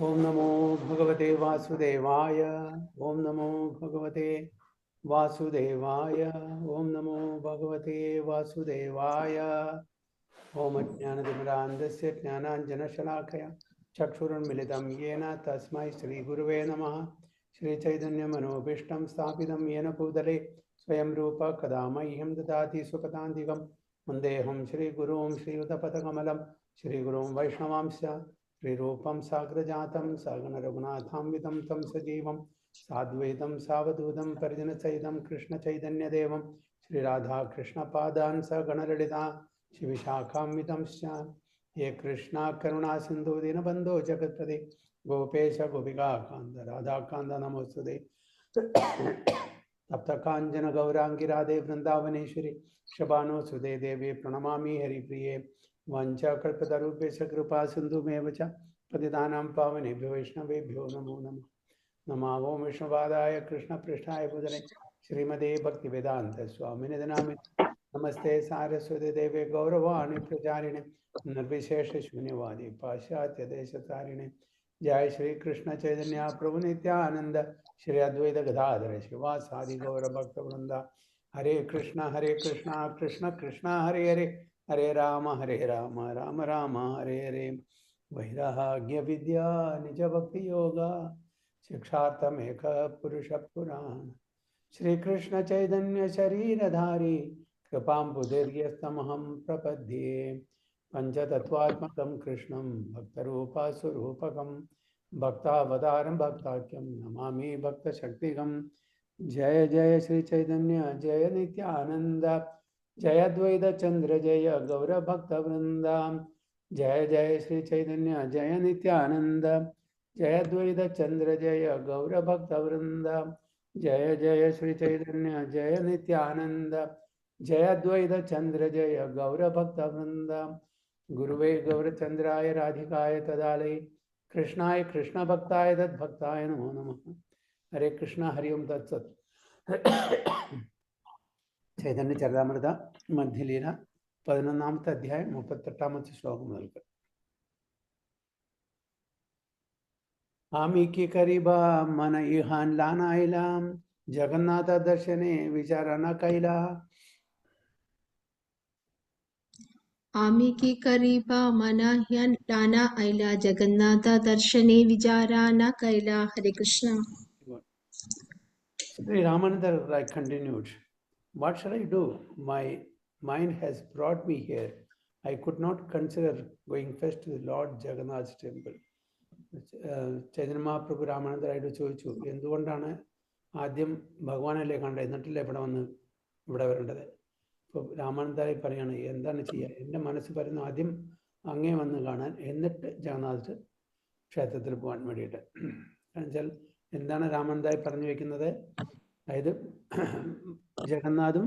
ओम नमो भगवते वासुदेवाय। ओम नमो भगवते वासुदेवाय। ओम नमो भगवते वासुदेवाय। ओम अज्ञानतिमिरान्धस्य ज्ञानाञ्जनशलाकया चक्षुरुन्मिलितं येन तस्मै श्रीगुरुवे नमः। श्रीचैतन्यमनोभीष्टं स्थापितं येन भूतले स्वयं रूप कदा मह्यं ददाति सुपदान्तिकं वन्देऽहं श्रीगुरुं श्रीयुतपदकमलं श्रीगुरुं वैष्णवांश्च श्रीरूपं साग्रजातं सगणरघुनाथान्वितं तं सजीवं साद्वैतं सावधूतं परिजनसहितं कृष्णचैतन्यदेवं श्रीराधाकृष्णपादान् सगणललिता शिविशाखान्वितंश्च ये कृष्णा करुणा सिन्धु दीनबन्धो जगत्पते गोपेश गोपिका कान्त राधाकान्त नमोस्तुते। तप्त काञ्चन गौरांगी राधे वृन्दावनेश्वरी शबानो सुदे देवी प्रणमामि हरिप्रिये। वाञ्छाकल्पतरुभ्यश्च कृपा सिन्धुमेव च पतितानां पावनेभ्यो वैष्णवेभ्यो नमो नमः। नमो विष्णुपादाय कृष्णपृष्ठाय भूतले श्रीमते भक्तिवेदान्त स्वामिने नामिने नमस्ते सारस्वती देवे गौरवाणी प्रचारिणे निर्विशेष शून्यवादी पाश्चात्य देशतारिणे। जय श्री कृष्ण चैतन्य प्रभु नित्यानंद श्री अद्वैत गदाधर शिवासादि गौर भक्त वृंदा। हरे कृष्ण कृष्ण कृष्ण हरे हरे हरे राम राम राम हरे हरे। वैराग्य विद्या निज भक्ति योगा शिक्षार्थमेक पुरुष पुराण। श्री कृष्ण चैतन्य शरीरधारी कृपाम्बुधैर्यस्तमहं प्रपद्ये। पंचतत्त्वात्मकं कृष्णं भक्तरूपासुरूपकं भक्तावतारं भक्ताख्यं नमामि भक्तशक्तिकं। जय जय श्री चैतन्य जय नित्यानंद जय अद्वैत चंद्र जय गौरभक्तवृंद। जय जय श्री चैतन्य जय नित्यानंद जय अद्वैत चंद्र जय गौरभक्तवृंद। जय जय श्री चैतन्य जय नित्यानंद जय अद्वैत चंद्र जय गौरभक्तवृंद। गुरुवे गौरचंद्राय राधिकाय तदालय कृष्णाय कृष्ण भक्ताय तद्भक्ताय नमो नमः। हरे कृष्ण हरि ओम तत्सत्। ചൈതന്യ ചരിതാമൃത മധ്യലീല 11-ാമത്തെ അധ്യായം 38-ാമത്തെ ശ്ലോകം മുതൽക്ക്. आमी की करीबा मन इहान लाना इलाम जगन्नाथ दर्शने विचार न कैला। आमी की करीबा मना ह्यन लाना आइला जगन्नाथ दर्शने विचारा न कैला। हरे Krishna. Sri Ramananda continued, what shall I do? My mind has brought me here. I could not consider going first to the Lord Jagannath's temple. Chaitanya Mahaprabhu രാമാനന്ദരായിട്ട് ചോദിച്ചു, എന്തുകൊണ്ടാണ് ആദ്യം ഭഗവാനല്ലേ കണ്ടത്, എന്നിട്ടല്ലേ ഇവിടെ വന്ന് ഇവിടെ വരേണ്ടത്? ഇപ്പോൾ രാമാനന്ദരായി പറയാണ്, എന്താണ് ചെയ്യുക? എൻ്റെ മനസ്സ് പറയുന്നു ആദ്യം അങ്ങേ വന്ന് കാണാൻ, എന്നിട്ട് ജഗന്നാഥ് ക്ഷേത്രത്തിൽ പോകാൻ വേണ്ടിയിട്ട്. കാരണം വെച്ചാൽ എന്താണ് രാമാനന്ദരായി പറഞ്ഞു വയ്ക്കുന്നത്? അതായത് ജഗന്നാഥും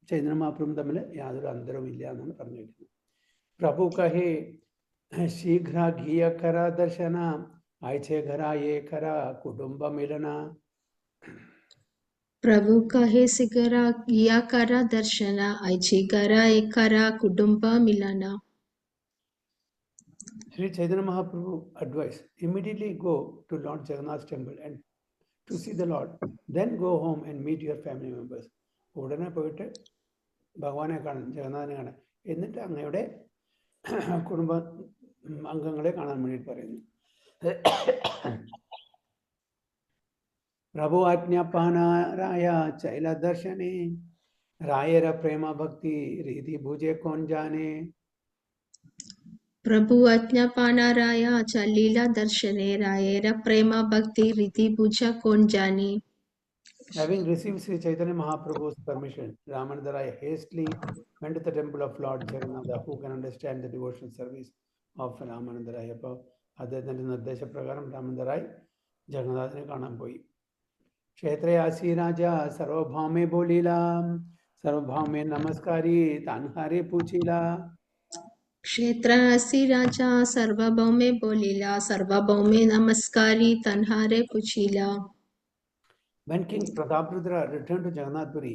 ചൈതന്യ മഹാപ്രഭുവും തമ്മിൽ യാതൊരു അന്തരവും ഇല്ല എന്നാണ് പറഞ്ഞു വയ്ക്കുന്നത്. പ്രഭു കഹേ शीघ्र घिय करा दर्शना आयचे घरा ये करा कुटुंब मिलना. प्रभु कहे सिगरा किया करा दर्शना आयचे घरा एक करा कुटुंब मिलना. Sri Chaitanya Mahaprabhu advised, immediately go to Lord Jagannath's temple and to see the Lord, then go home and meet your family members. ഉടനെ പോയിട്ട് ഭഗവാനെ കാണാൻ, ജഗന്നാഥനെ കാണാൻ, എന്നിട്ട് അങ്ങയുടെ കുടുംബ അംഗങ്ങളെ കാണാൻ വേണ്ടിയിട്ട് പറയുന്നു. प्रभु आज्ञापानाराय चैल दर्शने रायर प्रेम भक्ति रीति भुजे कौन जाने. प्रभु आज्ञापानाराय चलीला दर्शने रायर प्रेम भक्ति रीति भुजा कौन जाने. Having received Sri Chaitanya Mahaprabhu's permission, Ramananda Rai hastily went to the temple of Lord Jagannath, who can understand the devotional service of Ramananda Rai. അപ്പോൾ അദ്ദേഹത്തിൻ്റെ നിർദ്ദേശപ്രകാരം രാമനന്ദ റായ് ജഗന്നാഥനെ കാണാൻ പോയി. क्षेत्रे आसी राजा सर्वभौमे बोलीला सर्वभौमे नमस्कारी तानहारे पूछीला. क्षेत्र आसी राजा सर्वभौमे बोलीला सर्वभौमे नमस्कारी तन्हारे पूछीला. When King Prataprudra returned to Jagannath Puri,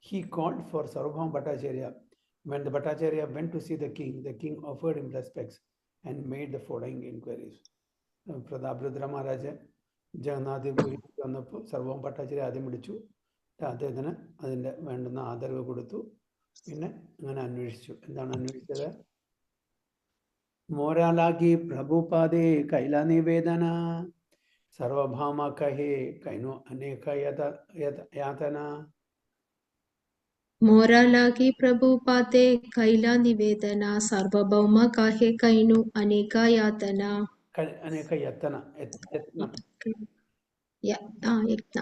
he called for Sarvabhauma Bhattacharya. When the Bhattacharya went to see the king offered him respects and made the following inquiries. പ്രതാപരുദ്ര Maharaj Jagannathpuri വന്നപ്പോൾ സർവം ഭട്ടാചാര്യ ആദ്യം വിളിച്ചു. അദ്ദേഹത്തിന് അതിൻ്റെ വേണ്ടുന്ന ആദരവ് കൊടുത്തു. പിന്നെ അങ്ങനെ അന്വേഷിച്ചു. എന്താണ് അന്വേഷിച്ചത്? മോരാലാഗി പ്രഭുപാദേ കൈല നിവേദന സർവഭാമ കഹേ കൈനു അനേക യാതന. മോരാലാഗി പ്രഭുപാദേ കൈല നിവേദന സർവഭൗമ കാഹെ കൈനു അനേക യാതന. അനേക യത്നം. യത്ന.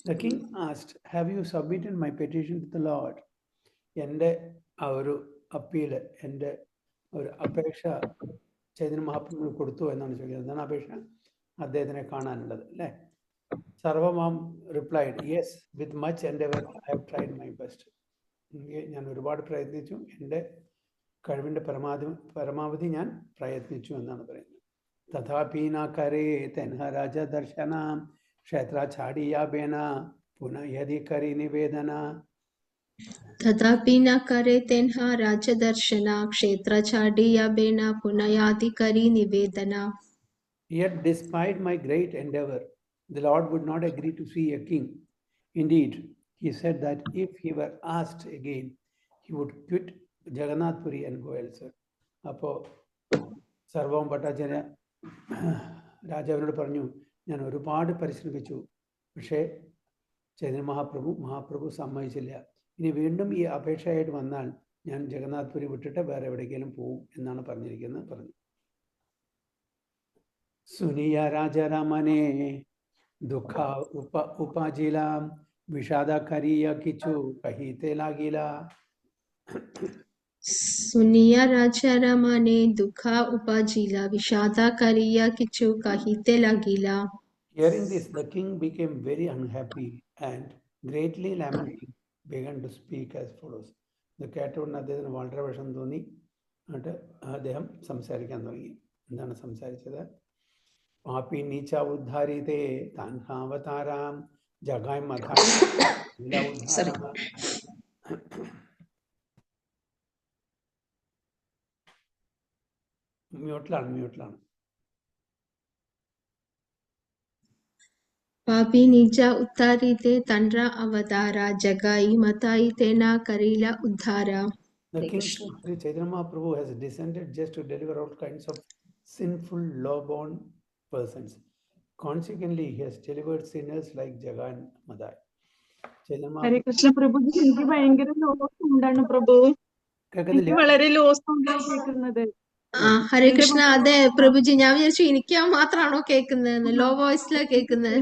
The king asked, have you submitted my petition to the Lord? എൻ്റെ ആ ഒരു അപ്പീല്, എൻ്റെ ഒരു അപേക്ഷ ചൈതന്യ മഹാപ്രഭുവിന് കൊടുത്തു എന്നാണ് ചോദിക്കുന്നത്. എന്താണ് അപേക്ഷ? അദ്ദേഹത്തിനെ കാണാനുള്ളത് അല്ലേ? Sarvabhauma replied, yes with much endeavour I have tried my best. ഞാൻ ഒരുപാട് പ്രയത്നിച്ചു, എൻ്റെ കഴിവിൻ്റെ പരമാവധി ഞാൻ പ്രയത്നിച്ചു എന്നാണ് പറയുന്നത്. തഥാപീന കരേ തെൻഹ രാജ ദർശന ക്ഷേത്ര ഛാടിയാ ബേന പുനഃ യദി കരി നിവേദന. തഥാപി ന കരേ തെൻഹ രാജദർശന ക്ഷേത്ര ഛാടിയാ ബേന പുനഃ യദി കരി നിവേദന. Yet despite my great endeavor, the Lord would not agree to see a king. Indeed, he said that if he were asked again, he would quit Jagannath Puri and go elsewhere. അപ്പോൾ സർവം ഭട്ടാചാര്യ രാജാവിനോട് പറഞ്ഞു, ഞാൻ ഒരുപാട് പരിശ്രമിച്ചു, പക്ഷേ ചൈതന്യ മഹാപ്രഭു സമ്മതിച്ചില്ല. ഇനി വീണ്ടും ഈ അപേക്ഷയായിട്ട് വന്നാൽ ഞാൻ ജഗന്നാഥ് പുരി വിട്ടിട്ട് വേറെ എവിടേക്കെങ്കിലും പോവും എന്നാണ് പറഞ്ഞു. സുനിയ രാജാരാമനെ ദുഃഖ ഉപാജില വിഷാദ കരിയ കിച്ചു കഹിത്തെ ലാഗില. സുനിയ രാജാരാമനെ ദുഃഖ ഉപാജില വിഷാദ കരിയ Kichu കഹിത്തെ ലാഗില. Hearing this, the king became very unhappy and greatly lamenting began to speak as follows. ഇത് കേട്ടുകൊണ്ട് അദ്ദേഹത്തിന് വളരെ വിഷമം തോന്നി. എന്നിട്ട് അദ്ദേഹം സംസാരിക്കാൻ തുടങ്ങി. എന്താണ് സംസാരിച്ചത്? പാപി നീച്ച ഉദ്ധാരിതേ താൻഹാവതാരാം ജഗായ് മഥ. മ്യൂട്ടിലാണ്. പാപി നിജ ഉദ്ധാരിതേ തൻര അവതാര ജഗായി മതായി തേന കരീല ഉദ്ധാര. The king Sri Chaitanya Mahaprabhu has descended just to deliver all kinds of sinful, low-born persons. Consequently, he has delivered sinners like Jagai and Madai. ഹരേ കൃഷ്ണ പ്രഭുജി, എനിക്ക് ഭയങ്കര ലോസ് ഉണ്ടാണ് പ്രഭു. എനിക്ക് വളരെ ലോസ് ഉണ്ടാണ് കേൾക്കുന്നത്. ഹരേ കൃഷ്ണ. അതെ പ്രഭുജി, ഞാൻ വിചാരിച്ചു എനിക്ക് മാത്രമാണോ കേൾക്കുന്നത്, ലോ വോയിസിലാ കേൾക്കുന്നത്.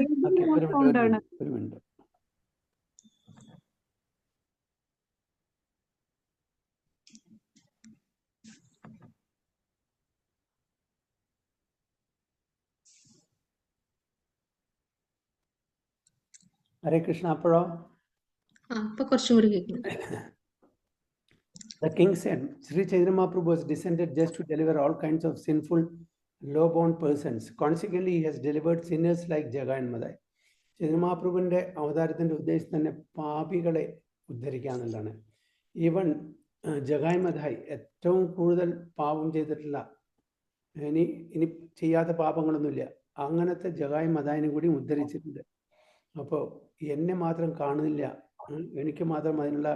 ഹരേ കൃഷ്ണ. അപ്പോഴോ കുറച്ചും കൂടി കേൾക്കുന്നു. The king said, Sri Chaitanya Mahaprabhu has descended just to deliver all kinds of sinful, low-born persons. Consequently, he has delivered sinners like Jagai and Madai. Chaitanya Mahaprabhuവിന്റെ അവതാരത്തിന്റെ ഉദ്ദേശം തന്നെ പാപികളെ ഉദ്ധരിക്കുക എന്നുള്ളതാണ്. ഈവൻ ജഗായ് മധായ് ഏറ്റവും കൂടുതൽ പാപം ചെയ്തിട്ടില്ല, ഇനി ചെയ്യാത്ത പാപങ്ങളൊന്നുമില്ല, അങ്ങനത്തെ ജഗായ് മധായിനെ കൂടി ഉദ്ധരിച്ചിട്ടുണ്ട്. അപ്പോൾ എന്നെ മാത്രം കാണുന്നില്ല, എനിക്ക് മാത്രം അതിനുള്ള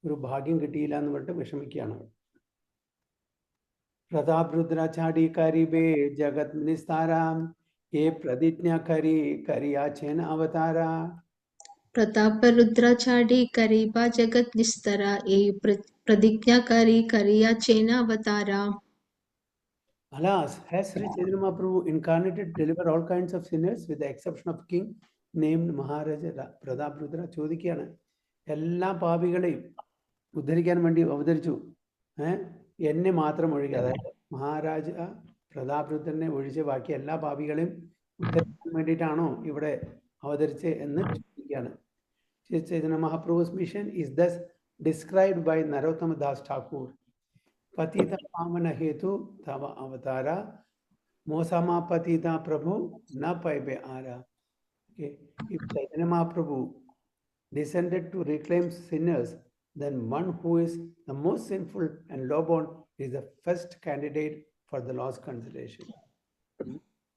ഒരു ഭാഗ്യം കിട്ടിയില്ല എന്ന് പറഞ്ഞിട്ട് വിഷമിക്കുകയാണ്. പ്രതാപരുദ്ര ചാടി കരീബേ ജഗത് നിസ്താരാം ഏ പ്രതിജ്ഞ കരിയാചേന അവതാര. പ്രതാപരുദ്ര ചാടി കരീബ ജഗത് നിസ്തര ഏ പ്രതിജ്ഞ കരിയാചേന അവതാര. Alas, has Sri Chaitanya Mahaprabhu incarnated to deliver all kinds of sinners with the exception of king named Maharaja Prataprudra? ചോദിക്കുകയാണ്. എല്ലാ പാപികളെയും ഉദ്ധരിക്കാൻ വേണ്ടി അവതരിച്ചു, എന്നെ മാത്രം ഒഴികെ, അതായത് മഹാരാജ പ്രതാപരുദ്രനെ ഒഴിച്ച് ബാക്കി എല്ലാ പാപികളെയും ഉദ്ധരിക്കാൻ വേണ്ടിയിട്ടാണോ ഇവിടെ അവതരിച്ച് എന്ന് ചോദിക്കുകയാണ്. Chaitanya Mahaprabhu's mission is thus described by Narottama Das Thakur. Patita pavana hetu tava avatara mosama patita prabhu na paibe ara. Okay, if Chaitanya Mahaprabhu descended to reclaim sinners, then one who is the most sinful and low-born is the first candidate for the lost consolation.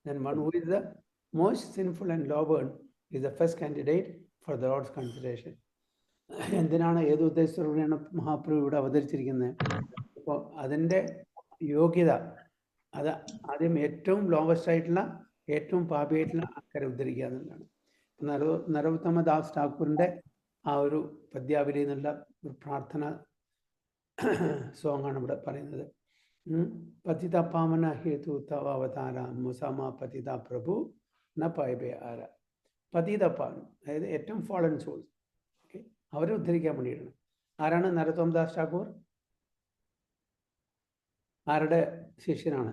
Then one who is the most sinful and low-born is the first candidate for the Lord's consideration. എന്തിനാണ് ഏത് ഉദ്ദേശത്തോടെയാണ് മഹാപ്രഭു ഇവിടെ അവതരിച്ചിരിക്കുന്നത്? അപ്പോൾ അതിൻ്റെ യോഗ്യത അത് ആദ്യം ഏറ്റവും lowest ആയിട്ടുള്ള ഏറ്റവും പാപിയായിട്ടുള്ള ആൾക്കാരെ ഉദ്ധരിക്കുക എന്നുള്ളതാണ്. നരോത്തമ ദാസ് ഠാക്കൂറിൻ്റെ ആ ഒരു പദ്യാവലി എന്നുള്ള ഒരു പ്രാർത്ഥന സോങ്ങാണ് ഇവിടെ പറയുന്നത്. പതിത പാമന ഹേതു തവ അവതാര മുസാമ പതിത പ്രഭു ന പായബേ ആര. പതിത പാവൻ, അതായത് ഏറ്റവും ഫോളൻ സോൾസ്, ഓക്കെ, അവരെ ഉദ്ധരിക്കാൻ വേണ്ടിയിട്ടാണ്. ആരാണ് നരോത്തമ ദാസ് ഠാക്കൂർ? ആരുടെ ശിഷ്യനാണ്?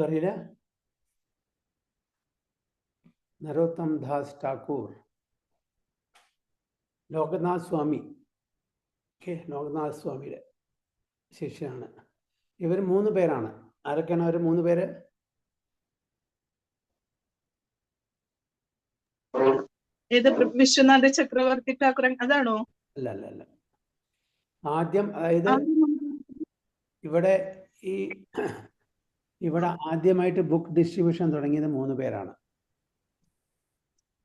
അറിയില്ല. നരോത്തം ദാസ് ഠാക്കൂർ ലോകനാഥ് സ്വാമി, ഓക്കെ, ലോകനാഥ് സ്വാമിയുടെ ശിഷ്യനാണ്. ഇവർ 3 പേരാണ്. ആരൊക്കെയാണ് അവർ 3 പേര്? വിശ്വനാഥ ചക്രവർത്തി ഠാക്കൂർ അതാണോ? അല്ല അല്ല അല്ല. ആദ്യം, അതായത് ഇവിടെ ആദ്യമായിട്ട് ബുക്ക് ഡിസ്ട്രിബ്യൂഷൻ തുടങ്ങിയത് 3 പേരാണ്.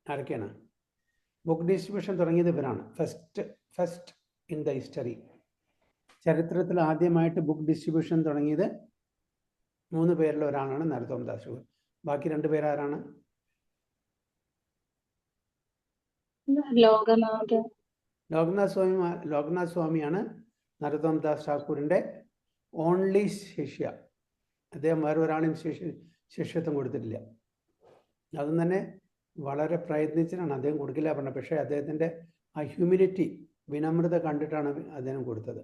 ആരൊക്കെയാണ്? ബുക്ക് ഡിസ്ട്രിബ്യൂഷൻ തുടങ്ങിയത് ഇവരാണ്. First in the history. ചരിത്രത്തിൽ ആദ്യമായിട്ട് ബുക്ക് ഡിസ്ട്രിബ്യൂഷൻ തുടങ്ങിയത് 3 പേരിൽ ഒരാളാണ് നരോത്തമ ദാസ് ഠാക്കൂർ. ബാക്കി 2 പേരാരാണ്? ലോകനാഥ് സ്വാമിയാണ് നരോത്തമ ദാസ് ഠാക്കൂറിൻ്റെ ഓൺലി ശിഷ്യ. അദ്ദേഹം വേറെ ഒരാളും ശിഷ്യത്വം കൊടുത്തിട്ടില്ല. അതും തന്നെ വളരെ പ്രയത്നിച്ചിട്ടാണ് അദ്ദേഹം കൊടുക്കില്ല പറഞ്ഞത്. പക്ഷേ അദ്ദേഹത്തിൻ്റെ ആ ഹ്യൂമിലിറ്റി, വിനമ്രത കണ്ടിട്ടാണ് അദ്ദേഹം കൊടുത്തത്.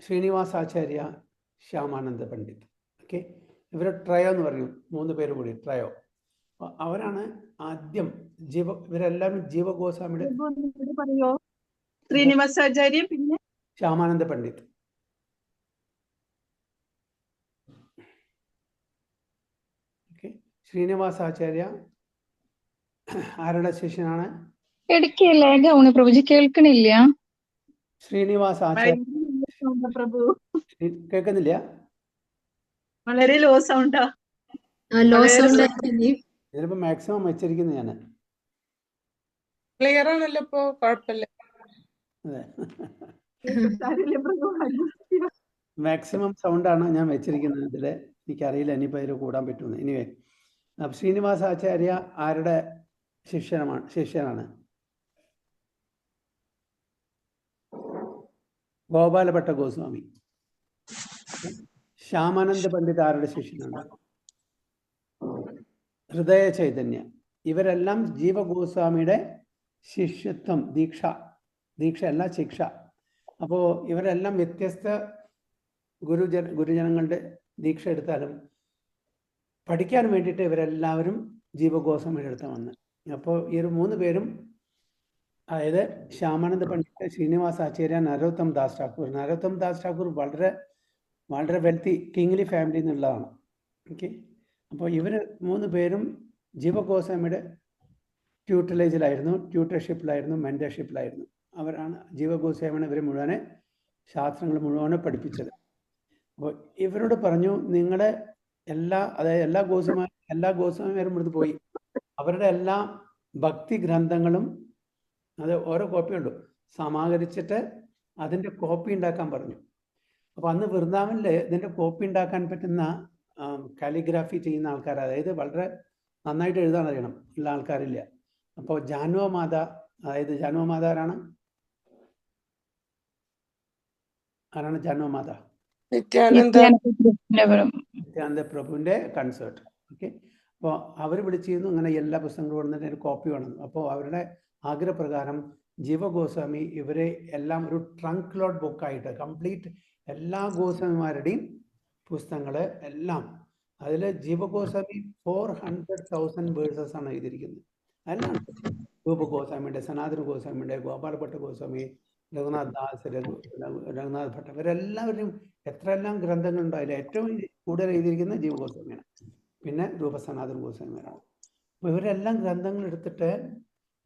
ശ്രീനിവാസാചാര്യ, ശ്യാമാനന്ദ പണ്ഡിറ്റ്, ഓക്കെ, ഇവരെ ട്രയോ എന്ന് പറയും. 3 പേര് കൂടി ട്രയോ. അവരാണ് ആദ്യം ഇവരെല്ലാവരും ജീവ ഗോസ്വാമിയുടെ. ശ്രീനിവാസാചാര്യ, പിന്നെ ശ്യാമാനന്ദ പണ്ഡിറ്റ്. ഓക്കെ, ശ്രീനിവാസാചാര്യ ആരുടെ ശിഷ്യനാണ്? പ്രഭുജി കേൾക്കണില്ല. ശ്രീനിവാസാചാര്യ പ്രഭു കേൾക്കുന്നില്ല? വളരെ ലോ സൗണ്ടാ. ഇതിലിപ്പോ മാക്സിമം വെച്ചിരിക്കുന്നത് ഞാൻ. ക്ലിയർ ആണല്ലോ ഇപ്പോ, കുഴപ്പമില്ല. മാക്സിമം സൗണ്ടാണ് ഞാൻ വെച്ചിരിക്കുന്നത് ഇതില്. എനിക്കറിയില്ല ഇനിയിപ്പോൾ ഇതിൽ കൂടാൻ പറ്റുമെന്ന്. എനിവേ, ശ്രീനിവാസാചാര്യ ആരുടെ ശിഷ്യനാണ്? ഗോപാലഭട്ട ഗോസ്വാമി. ശ്യാമാനന്ദ പണ്ഡിറ്റ് ആരുടെ ശിഷ്യനാണ്? ഹൃദയ ചൈതന്യ. ഇവരെല്ലാം ജീവ ഗോസ്വാമിയുടെ ശിഷ്യത്വം, ദീക്ഷയല്ല ശിക്ഷ. അപ്പോൾ ഇവരെല്ലാം വ്യത്യസ്ത ഗുരുജനങ്ങളുടെ ദീക്ഷ എടുത്താലും പഠിക്കാൻ വേണ്ടിയിട്ട് ഇവരെല്ലാവരും ജീവ ഗോസ്വാമിയുടെ അടുത്ത് വന്ന്. അപ്പോൾ ഈ 3 പേരും, അതായത് ശ്യാമാനന്ദ പണ്ഡിറ്റ്, ശ്രീനിവാസാചാര്യ, നരോത്തം ദാസ് ഠാക്കൂർ. നരോത്തം ദാസ് ഠാക്കൂർ വളരെ വളരെ വെൽത്തി കിങ്ലി ഫാമിലി എന്നുള്ളതാണ്. ഓക്കെ, അപ്പോൾ ഇവർ 3 പേരും ജീവ ഗോസ്വാമിയുടെ ട്യൂട്ടർഷിപ്പിലായിരുന്നു, മെൻറ്റർഷിപ്പിലായിരുന്നു. അവരാണ് ജീവ ഗോസ്വാമിയാണ് ഇവരെ മുഴുവനെ ശാസ്ത്രങ്ങൾ മുഴുവനെ പഠിപ്പിച്ചത്. അപ്പോൾ ഇവരോട് പറഞ്ഞു, നിങ്ങളുടെ എല്ലാ ഗോസ്വാമിമാരും ഇവിടുന്ന് പോയി അവരുടെ എല്ലാ ഭക്തി ഗ്രന്ഥങ്ങളും, അത് ഓരോ കോപ്പിയുള്ളൂ, സമാഹരിച്ചിട്ട് അതിൻ്റെ കോപ്പി ഉണ്ടാക്കാൻ പറഞ്ഞു. അപ്പോൾ അന്ന് വൃന്ദാവനിൽ ഇതിൻ്റെ കോപ്പി ഉണ്ടാക്കാൻ പറ്റുന്ന കാലിഗ്രാഫി ചെയ്യുന്ന ആൾക്കാർ, അതായത് വളരെ നന്നായിട്ട് എഴുതാൻ അറിയണം ഉള്ള ആൾക്കാരില്ല. അപ്പോൾ ജാനുവമാത, അതായത് ജാനുവമാത ആരാണ് ജാനുവമാത? നിത്യാനന്ദ പ്രഭുവിൻ്റെ കൺസേർട്ട്. ഓക്കെ, അപ്പോൾ അവർ വിളിച്ചിരുന്നു, ഇങ്ങനെ എല്ലാ പുസ്തകങ്ങളും കൊണ്ടുവന്നിട്ട് ഒരു കോപ്പി വേണം. അപ്പോൾ അവരുടെ ആഗ്രഹപ്രകാരം ജീവ ഗോസ്വാമി ഇവരെ എല്ലാം ഒരു ട്രങ്ക് ലോഡ് ബുക്കായിട്ട് കംപ്ലീറ്റ് എല്ലാ ഗോസ്വാമിമാരുടെയും പുസ്തകങ്ങൾ എല്ലാം, അതിൽ ജീവ ഗോസ്വാമി 400,000 വേഴ്സസ് ആണ് എഴുതിയിരിക്കുന്നത്. എല്ലാം രൂപ ഗോസ്വാമിയുടെ, സനാതന ഗോസ്വാമിയുടെ, ഗോപാലഭട്ട ഗോസ്വാമി, രഘുനാഥ് ദാസ്, രഘുനാഥ് ഭട്ട, ഇവരെല്ലാവരും എത്രയെല്ലാം ഗ്രന്ഥങ്ങളുണ്ടോ അതിൽ ഏറ്റവും കൂടുതൽ എഴുതിയിരിക്കുന്ന ജീവ ഗോസ്വാമിയാണ്. പിന്നെ രൂപസനാതൻ ഗോസ്വാമിമാരാണ്. അപ്പോൾ ഇവരെല്ലാം ഗ്രന്ഥങ്ങൾ എടുത്തിട്ട്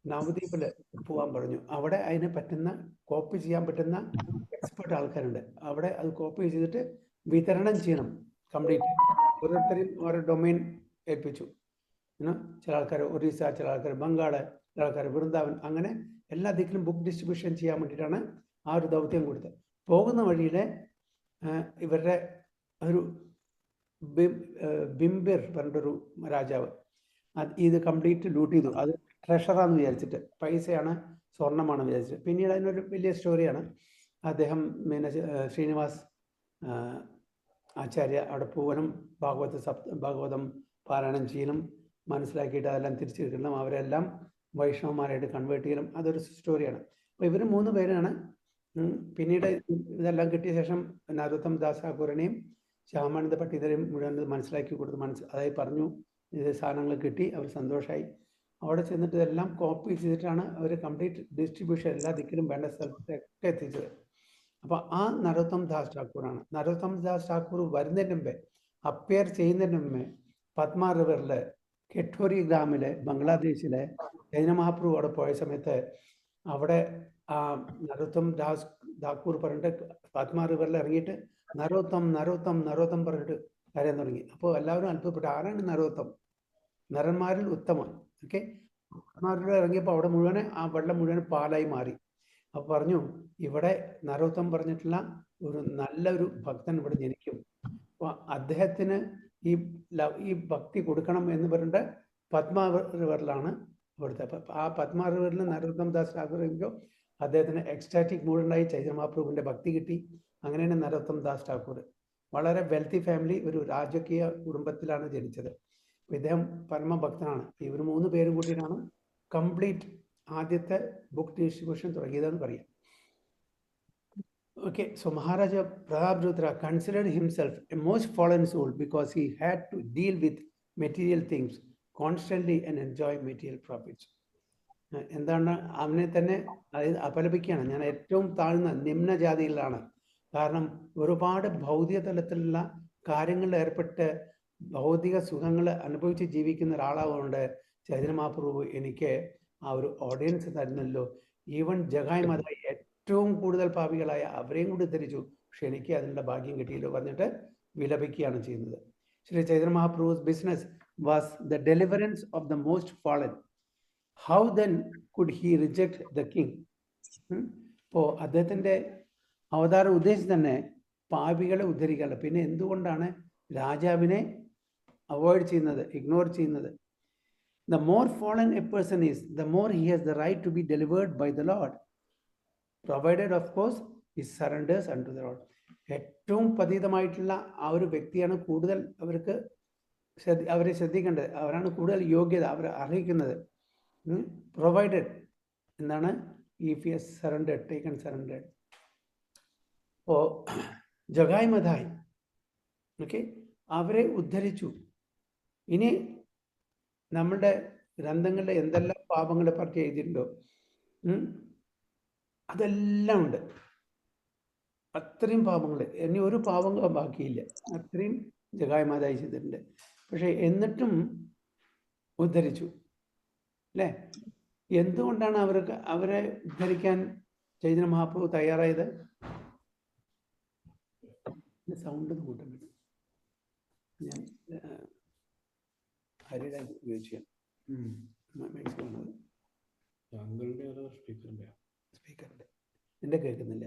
നവദ്വീപിൽ പോകാൻ പറഞ്ഞു. അവിടെ അതിനെ പറ്റുന്ന കോപ്പി ചെയ്യാൻ പറ്റുന്ന എക്സ്പേർട്ട് ആൾക്കാരുണ്ട്. അവിടെ അത് കോപ്പി ചെയ്തിട്ട് വിതരണം ചെയ്യണം കംപ്ലീറ്റ്. ഓരോരുത്തരും ഓരോ ഡൊമൈൻ ഏൽപ്പിച്ചു. ചില ആൾക്കാർ ഒറീസ, ചില ആൾക്കാർ ബംഗാൾ, ചില ആൾക്കാർ വൃന്ദാവൻ, അങ്ങനെ എല്ലാ ദിക്കിലും ബുക്ക് ഡിസ്ട്രിബ്യൂഷൻ ചെയ്യാൻ വേണ്ടിയിട്ടാണ് ആ ഒരു ദൗത്യം കൊടുത്തത്. പോകുന്ന വഴിയിൽ ഇവരുടെ ഒരു ബിംബിർ പറഞ്ഞിട്ടൊരു രാജാവ് ഇത് കംപ്ലീറ്റ് ലൂട്ട് ചെയ്തു. അത് ട്രഷറാന്ന് വിചാരിച്ചിട്ട്, പൈസയാണ് സ്വർണ്ണമാണ് വിചാരിച്ചിട്ട്. പിന്നീട് അതിനൊരു വലിയ സ്റ്റോറിയാണ്. അദ്ദേഹം പിന്നെ ശ്രീനിവാസ് ആചാര്യ അവിടെ പോകണം, ഭാഗവതം പാരായണം ചെയ്യണം, മനസ്സിലാക്കിയിട്ട് അതെല്ലാം തിരിച്ചു കിട്ടണം, അവരെല്ലാം വൈഷ്ണവന്മാരായിട്ട് കൺവേർട്ട് ചെയ്യണം. അതൊരു സ്റ്റോറിയാണ്. അപ്പോൾ ഇവർ 3 പേരാണ്. പിന്നീട് ഇതെല്ലാം കിട്ടിയ ശേഷം നരോത്തം ദാസ് ഠാക്കൂറിനെയും ശ്യാമാനന്ദ പണ്ഡിതരെയും മുഴുവൻ മനസ്സിലാക്കി കൊടുത്ത് അതായത് പറഞ്ഞു, ഇത് സാധനങ്ങൾ കിട്ടി, അവർ സന്തോഷമായി. അവിടെ ചെന്നിട്ട് ഇതെല്ലാം കോപ്പി ചെയ്തിട്ടാണ് അവർ കംപ്ലീറ്റ് ഡിസ്ട്രിബ്യൂഷൻ എല്ലാ ദിക്കിലും വേണ്ട സ്ഥലത്തൊക്കെ എത്തിച്ചത്. അപ്പോൾ ആ നരോത്തം ദാസ് ഠാക്കൂറാണ്. നരോത്തം ദാസ് ഠാക്കൂർ വരുന്നതിന് മുമ്പേ, അപ്പിയർ ചെയ്യുന്നതിന് മുമ്പേ പത്മ റിവറിൽ കെട്ടോരി ഗ്രാമിലെ ബംഗ്ലാദേശിലെ ചൈതന്യ മഹാപ്രഭു അവിടെ പോയ സമയത്ത് അവിടെ നരോത്തം ദാസ് ഠാക്കൂർ പറഞ്ഞിട്ട് പത്മ റിവറിൽ ഇറങ്ങിയിട്ട് നരോത്തം നരോത്തം നരോത്തം പറഞ്ഞിട്ട് കരയാൻ തുടങ്ങി. അപ്പോൾ എല്ലാവരും അത്ഭുതപ്പെട്ടു, ആരാണ് നരോത്തം? നരന്മാരിൽ ഉത്തമൻ. ഓക്കെ, പത്മാറിൽ ഇറങ്ങിയപ്പോൾ അവിടെ മുഴുവൻ ആ വെള്ളം മുഴുവൻ പാലായി മാറി. അപ്പോൾ പറഞ്ഞു, ഇവിടെ നരോത്തം പറഞ്ഞിട്ടുള്ള ഒരു നല്ലൊരു ഭക്തൻ ഇവിടെ ജനിക്കും. അപ്പോൾ അദ്ദേഹത്തിന് ഈ ഭക്തി കൊടുക്കണം എന്ന് പറഞ്ഞിട്ട് പത്മ റിവറിലാണ് ഇവിടുത്തെ. ആ പത്മ റിവറിൽ നരോത്തം ദാസ് ഠാക്കൂർ എങ്കിലോ അദ്ദേഹത്തിന് എക്സ്റ്റാറ്റിക് മൂഡുണ്ടായി, ചൈതന്യ മഹാപ്രഭുവിൻ്റെ ഭക്തി കിട്ടി. അങ്ങനെയാണ് നരോത്തം ദാസ് ഠാക്കൂർ. വളരെ വെൽത്തി ഫാമിലി, ഒരു രാജകീയ കുടുംബത്തിലാണ് ജനിച്ചത്. ഇദ്ദേഹം പരമഭക്തനാണ്. ഇവർ 3 പേരും കൂട്ടിയിട്ടാണ് കംപ്ലീറ്റ് ആദ്യത്തെ ബുക്ക് ഡിസ്ട്രിബ്യൂഷൻ തുടങ്ങിയതെന്ന് പറയാം. Okay, so Maharaja Prataprutra considered himself a most fallen soul because he had to deal with material things constantly and enjoy material profits. എന്താണ് അവനെ തന്നെ അപലപിക്കുകയാണ്, ഞാൻ ഏറ്റവും താഴ്ന്ന നിമ്നജാതിയിലാണ്. കാരണം ഒരുപാട് ഭൗതിക തലത്തിലുള്ള കാര്യങ്ങളിൽ ഏർപ്പെട്ട് ഭൗതിക സുഖങ്ങൾ അനുഭവിച്ച് ജീവിക്കുന്ന ഒരാളാവുകൊണ്ട് ചൈതന്യ മഹാപ്രഭു എനിക്ക് ആ ഒരു ഓഡിയൻസ് തരുന്നല്ലോ. ഈവൻ ജഗായ് മാതായി ഏറ്റവും കൂടുതൽ പാപികളായ അവരെയും കൂടി ധരിച്ചു, പക്ഷെ എനിക്ക് അതിനുള്ള ഭാഗ്യം കിട്ടിയല്ലോ പറഞ്ഞിട്ട് വിലപിക്കുകയാണ് ചെയ്യുന്നത്. Sri Chaitanya Mahaprabhu's business was the deliverance of the most fallen. How then could he reject the king? ഇപ്പോൾ അദ്ദേഹത്തിൻ്റെ അവതാര ഉദ്ദേശം തന്നെ പാപികളെ ഉദ്ധരിക്കാനല്ല. പിന്നെ എന്തുകൊണ്ടാണ് രാജാവിനെ അവോയ്ഡ് ചെയ്യുന്നത്, ഇഗ്നോർ ചെയ്യുന്നത്? The more fallen a person is, the more he has the right to be delivered by the Lord, provided of course he surrenders unto the Lord. ഏറ്റവും പതിതമായിട്ടുള്ള ആ ഒരു വ്യക്തിയാണ് കൂടുതൽ അവരെ ശ്രദ്ധിക്കേണ്ടത്, അവരാണ് കൂടുതൽ യോഗ്യത അവർ അർഹിക്കുന്നത്. പ്രൊവൈഡഡ് എന്താണ്? If you surrendered, taken surrendered. അപ്പോൾ ജഗായ് മധായ് ഓക്കെ അവരെ ഉദ്ധരിച്ചു. ഇനി നമ്മുടെ ഗ്രന്ഥങ്ങളിൽ എന്തെല്ലാം പാപങ്ങളെ പറ്റി എഴുതിയിട്ടുണ്ടോ അതെല്ലാം ഉണ്ട്. അത്രയും പാപങ്ങൾ, ഇനി ഒരു പാപങ്ങളും ബാക്കിയില്ല. അത്രയും ജഗായ് മാതായി ചെയ്തിട്ടുണ്ട്. പക്ഷെ എന്നിട്ടും ഉദ്ധരിച്ചു അല്ലേ? എന്തുകൊണ്ടാണ് അവരെ ഉദ്ധരിക്കാൻ ചൈതന്യ മഹാപ്രഭു തയ്യാറായത്? സൗണ്ട് കൂട്ടാൻ പറ്റും. ഞാൻ ഹരിയുടെ ഉപയോഗിച്ചു സ്പീക്കറിന്റെ എന്റെ കേൾക്കുന്നില്ല.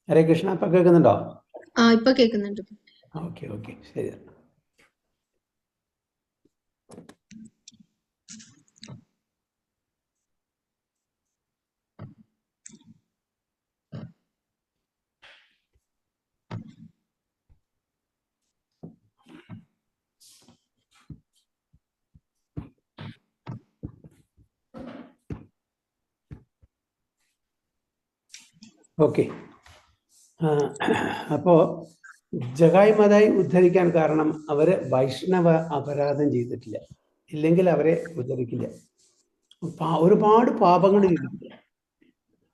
ഹരേ കൃഷ്ണ, ഇപ്പൊ കേൾക്കുന്നുണ്ടോ? ഇപ്പൊ കേൾക്കുന്നുണ്ട്. ഓക്കെ ഓക്കെ, ശരി. ഓക്കെ, അപ്പോൾ ജഗായ് മതായി ഉദ്ധരിക്കാൻ കാരണം അവര് വൈഷ്ണവ അപരാധം ചെയ്തിട്ടില്ല, ഇല്ലെങ്കിൽ അവരെ ഉദ്ധരിക്കില്ല. ഒരുപാട് പാപങ്ങൾ ചെയ്തിട്ടില്ല.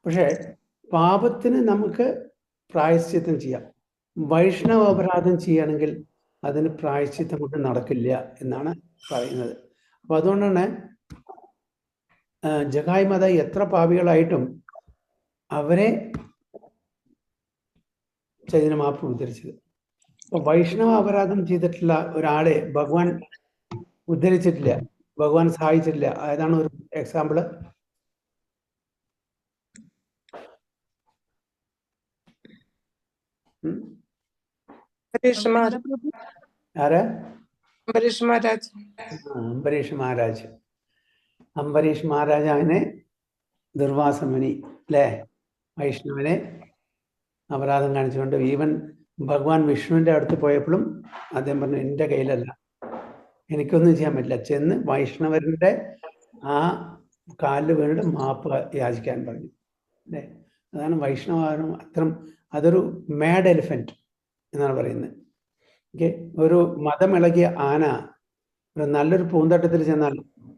പക്ഷെ പാപത്തിന് നമുക്ക് പ്രായശ്ചിത്തം ചെയ്യാം. വൈഷ്ണവ അപരാധം ചെയ്യുകയാണെങ്കിൽ അതിന് പ്രായശ്ചിത്തം കൊണ്ട് നടക്കില്ല എന്നാണ് പറയുന്നത്. അപ്പൊ അതുകൊണ്ടാണ് ജഗായ് മതായി എത്ര പാപികളായിട്ടും അവരെ ചൈതന്യ മഹാപ്രഭു ഉദ്ധരിച്ചത്. അപ്പൊ വൈഷ്ണവ അപരാധം ചെയ്തിട്ടുള്ള ഒരാളെ ഭഗവാൻ ഉദ്ധരിച്ചിട്ടില്ല, ഭഗവാൻ സഹായിച്ചിട്ടില്ല. ഏതാണ് ഒരു എക്സാമ്പിള്? ആരാ? അംബരീഷ് മഹാരാജ്. അംബരീഷ് മഹാരാജ്. അംബരീഷ് മഹാരാജാവിനെ ദുർവാസമുനി അല്ലേ, വൈഷ്ണവനെ അപരാധം കാണിച്ചുകൊണ്ട് ഈവൻ ഭഗവാൻ വിഷ്ണുവിൻ്റെ അടുത്ത് പോയപ്പോഴും അദ്ദേഹം പറഞ്ഞു, എൻ്റെ കയ്യിലല്ല, എനിക്കൊന്നും ചെയ്യാൻ പറ്റില്ല, ചെന്ന് വൈഷ്ണവരുടെ ആ കാലിൽ വീണിട്ട് മാപ്പ് യാചിക്കാൻ പറഞ്ഞു അല്ലേ. അതാണ് വൈഷ്ണവം. അതൊരു മാഡ് എലിഫന്റ് എന്നാണ് പറയുന്നത്. ഓക്കെ, ഒരു മതമിളകിയ ആന ഒരു നല്ലൊരു പൂന്തോട്ടത്തിൽ ചെന്നാൽ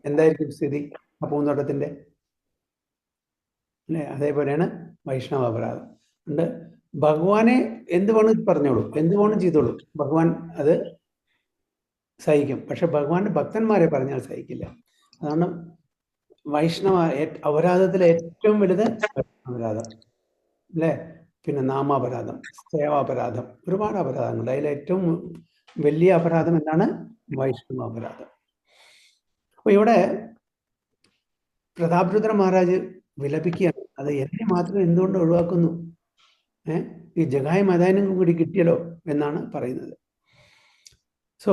എന്തായിരിക്കും സ്ഥിതി ആ പൂന്തോട്ടത്തിന്റെ അല്ലേ? അതേപോലെയാണ് വൈഷ്ണവ അപരാധം. ഉണ്ട് ഭഗവാനെ എന്ത് വേണം പറഞ്ഞോളൂ, എന്ത് വേണം ചെയ്തോളൂ, ഭഗവാൻ അത് സഹിക്കും. പക്ഷെ ഭഗവാന്റെ ഭക്തന്മാരെ പറഞ്ഞാൽ സഹിക്കില്ല. അതാണ് വൈഷ്ണവ അപരാധത്തിലെ ഏറ്റവും വലുത് അപരാധം അല്ലേ. പിന്നെ നാമാപരാധം, സേവാപരാധം, ഒരുപാട് അപരാധങ്ങളുണ്ട്. അതിൽ ഏറ്റവും വലിയ അപരാധം എന്താണ്? വൈഷ്ണവ അപരാധം. അപ്പൊ ഇവിടെ പ്രതാപരുദ്ര മഹാരാജ് വിലപിക്കുകയാണ്, അത് എന്നെ മാത്രം എന്തുകൊണ്ട് ഒഴിവാക്കുന്നു, ഈ ജഗായ് മതാനും കൂടി കിട്ടിയല്ലോ എന്നാണ് പറയുന്നത്. So